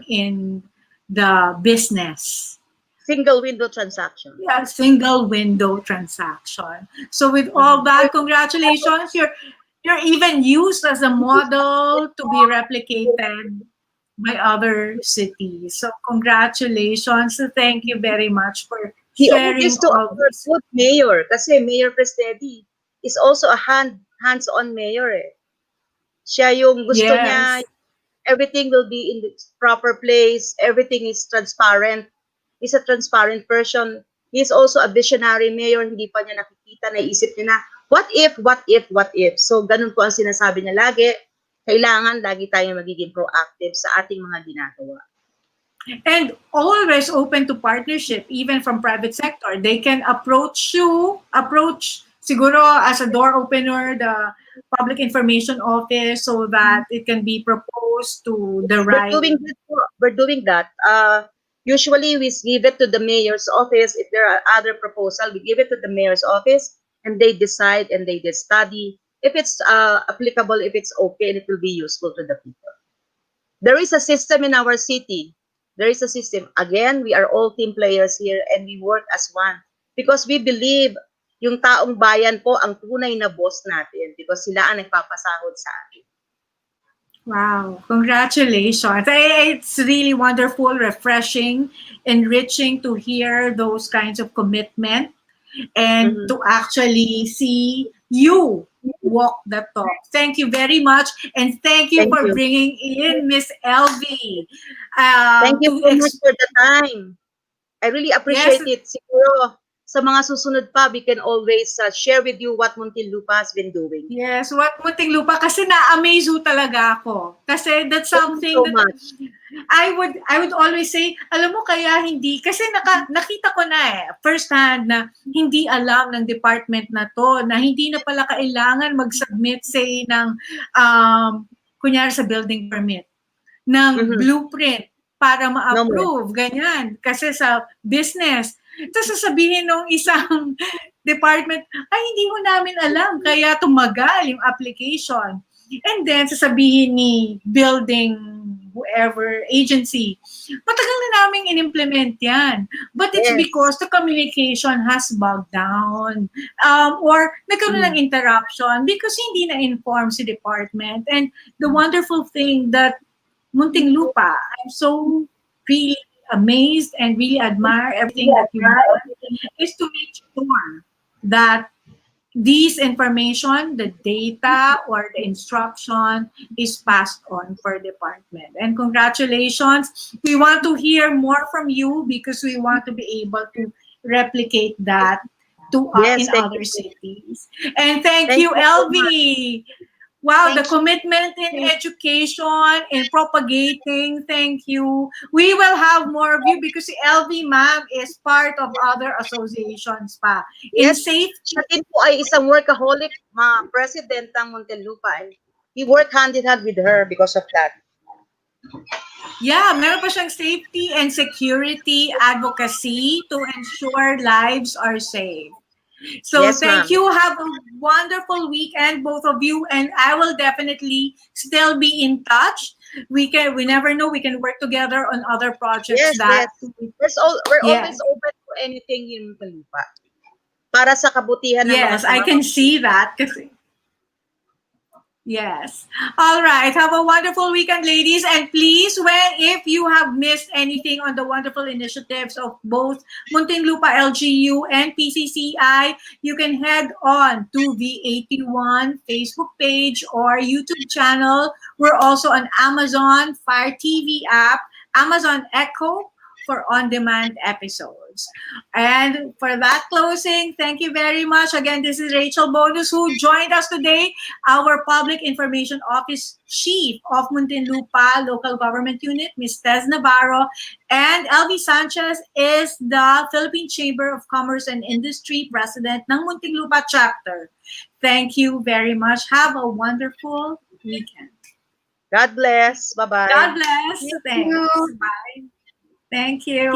in the business. Single window transaction. Yeah, single window transaction. So with all that, congratulations. You're even used as a model to be replicated by other cities. So congratulations. Thank you very much for sharing to all our this. good mayor, kasi Mayor Prestedi is also a hands-on mayor. Siya yung gusto niya, everything will be in the proper place, everything is transparent. He's a transparent person. He's also a visionary mayor. Hindi pa niya nakikita, naisip niya na, what if? So, ganun po ang sinasabi niya lagi. Kailangan lagi tayong magiging proactive sa ating mga ginagawa. And always open to partnership, even from private sector. They can approach siguro as a door opener, the Public Information Office, so that it can be proposed to the right. We're doing that. Usually, we give it to the mayor's office. If there are other proposals, we give it to the mayor's office, and they decide and they study if it's applicable, if it's okay, and it will be useful to the people. There is a system in our city. There is a system. Again, we are all team players here, and we work as one. Because we believe yung taong bayan po ang tunay na boss natin, because sila ang nagpapasahod sa atin. Wow, congratulations. It's really wonderful, refreshing, enriching to hear those kinds of commitment and to actually see you walk the talk. Thank you very much. And thank you for bringing in Miss Elvie. Thank you so much for the time. I really appreciate it. Siguro, sa mga susunod pa, we can always share with you what Muntinlupa has been doing. Yes, what Muntinlupa, kasi na-amaze talaga ako. Kasi that's something that I would always say, alam mo kaya hindi, kasi nakita ko na first hand na hindi alam ng department na to, na hindi na pala kailangan mag-submit say ng kunyari sa building permit, ng blueprint para ma-approve, ganyan. Kasi sa business, tapos sasabihin ng isang department, ay hindi ko namin alam, kaya tumagal yung application. And then sasabihin ni building whoever agency. Matagal na naming in-implement yan. But it's Yes. because the communication has bogged down. Or nagkaroon ng interruption because hindi na-inform si department. And the wonderful thing that Muntinlupa, I'm so really amazed and really admire everything that you've done, is to make sure that this information, the data or the instruction is passed on for department. And congratulations. We want to hear more from you because we want to be able to replicate that to Yes, in thank other you. cities. And thank Thank you, you so LV. Wow, Thank the commitment in education and propagating. Thank you. We will have more of you because si LV, ma'am, is part of other associations pa. In Yes, safety, siya din po ay isang workaholic, president ng Muntinlupa. And he worked hand in hand with her because of that. yeah, meron pa siyang safety and security advocacy to ensure lives are safe. So Yes, thank ma'am. you. Have a wonderful weekend, both of you, and I will definitely still be in touch. We never know, we can work together on other projects Yes, that yes. We're Yes. always open to anything in Muntinlupa. Para sa kabutihan ng yes, mga I can see that. Yes. All right. Have a wonderful weekend, ladies. And please, if you have missed anything on the wonderful initiatives of both Muntinlupa LGU and PCCI, you can head on to the 81 Facebook page or YouTube channel. We're also on Amazon Fire TV app, Amazon Echo for on-demand episodes. And for that closing, thank you very much. Again, this is Rachele 𝗲𝗶𝗁 who joined us today, our Public Information Office Chief of Muntinlupa Local Government Unit, Ms. 𝗧𝗲𝗿𝗲𝗀, and LV Sanchez is the Philippine Chamber of Commerce and Industry President ng Muntinlupa Chapter. Thank you very much. Have a wonderful weekend. God bless. Bye-bye. God bless. Thanks. Bye. Thank you.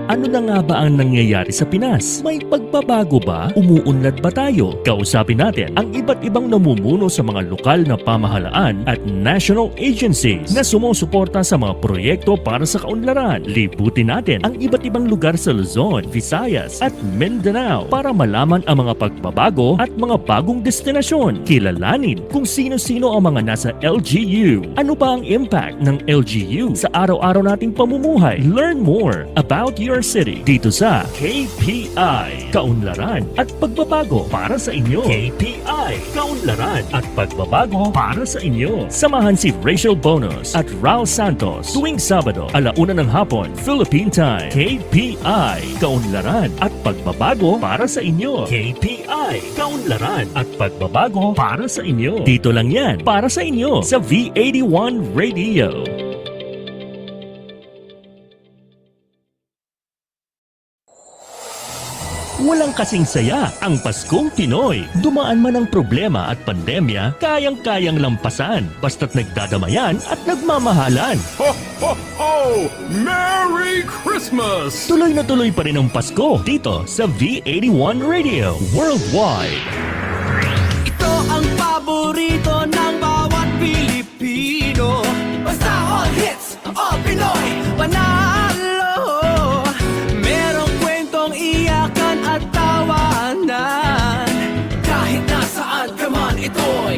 Ano na nga ba ang nangyayari sa Pinas? May pagbabago ba? Umuunlad ba tayo? Kausapin natin ang iba't ibang namumuno sa mga lokal na pamahalaan at national agencies na sumusuporta sa mga proyekto para sa kaunlaran. Libutin natin ang iba't ibang lugar sa Luzon, Visayas at Mindanao para malaman ang mga pagbabago at mga bagong destinasyon. Kilalanin kung sino-sino ang mga nasa LGU. Ano ba ang impact ng LGU sa araw-araw nating pamumuhay? Learn more about your city dito sa KPI, Kaunlaran at Pagbabago para sa inyo. KPI, Kaunlaran at Pagbabago para sa inyo. Samahan si Rachele 𝗲𝗲𝗀𝗏 at 𝗏𝗏𝗏𝗏𝗏 tuwing Sabado, 1:00 ng hapon, Philippine Time. KPI, Kaunlaran at Pagbabago para sa inyo. KPI, Kaunlaran at Pagbabago para sa inyo. Dito lang yan para sa inyo sa 𝗡𝗃𝗏𝗏𝗏 Radio. Walang kasing saya ang Paskong Pinoy. Dumaan man ang problema at pandemya, kayang-kayang lampasan basta't nagdadamayan at nagmamahalan. Ho, ho, ho! Merry Christmas! Tuloy na tuloy pa rin ang Pasko dito sa 𝗡𝗃𝗏𝗏𝗏 Radio Worldwide. Ito ang paborito ng bawat Pilipino. Basta all hits, all Pinoy, panalo. Merong kwentong iyakan at tawanan. Kahit nasaan ka man, ito'y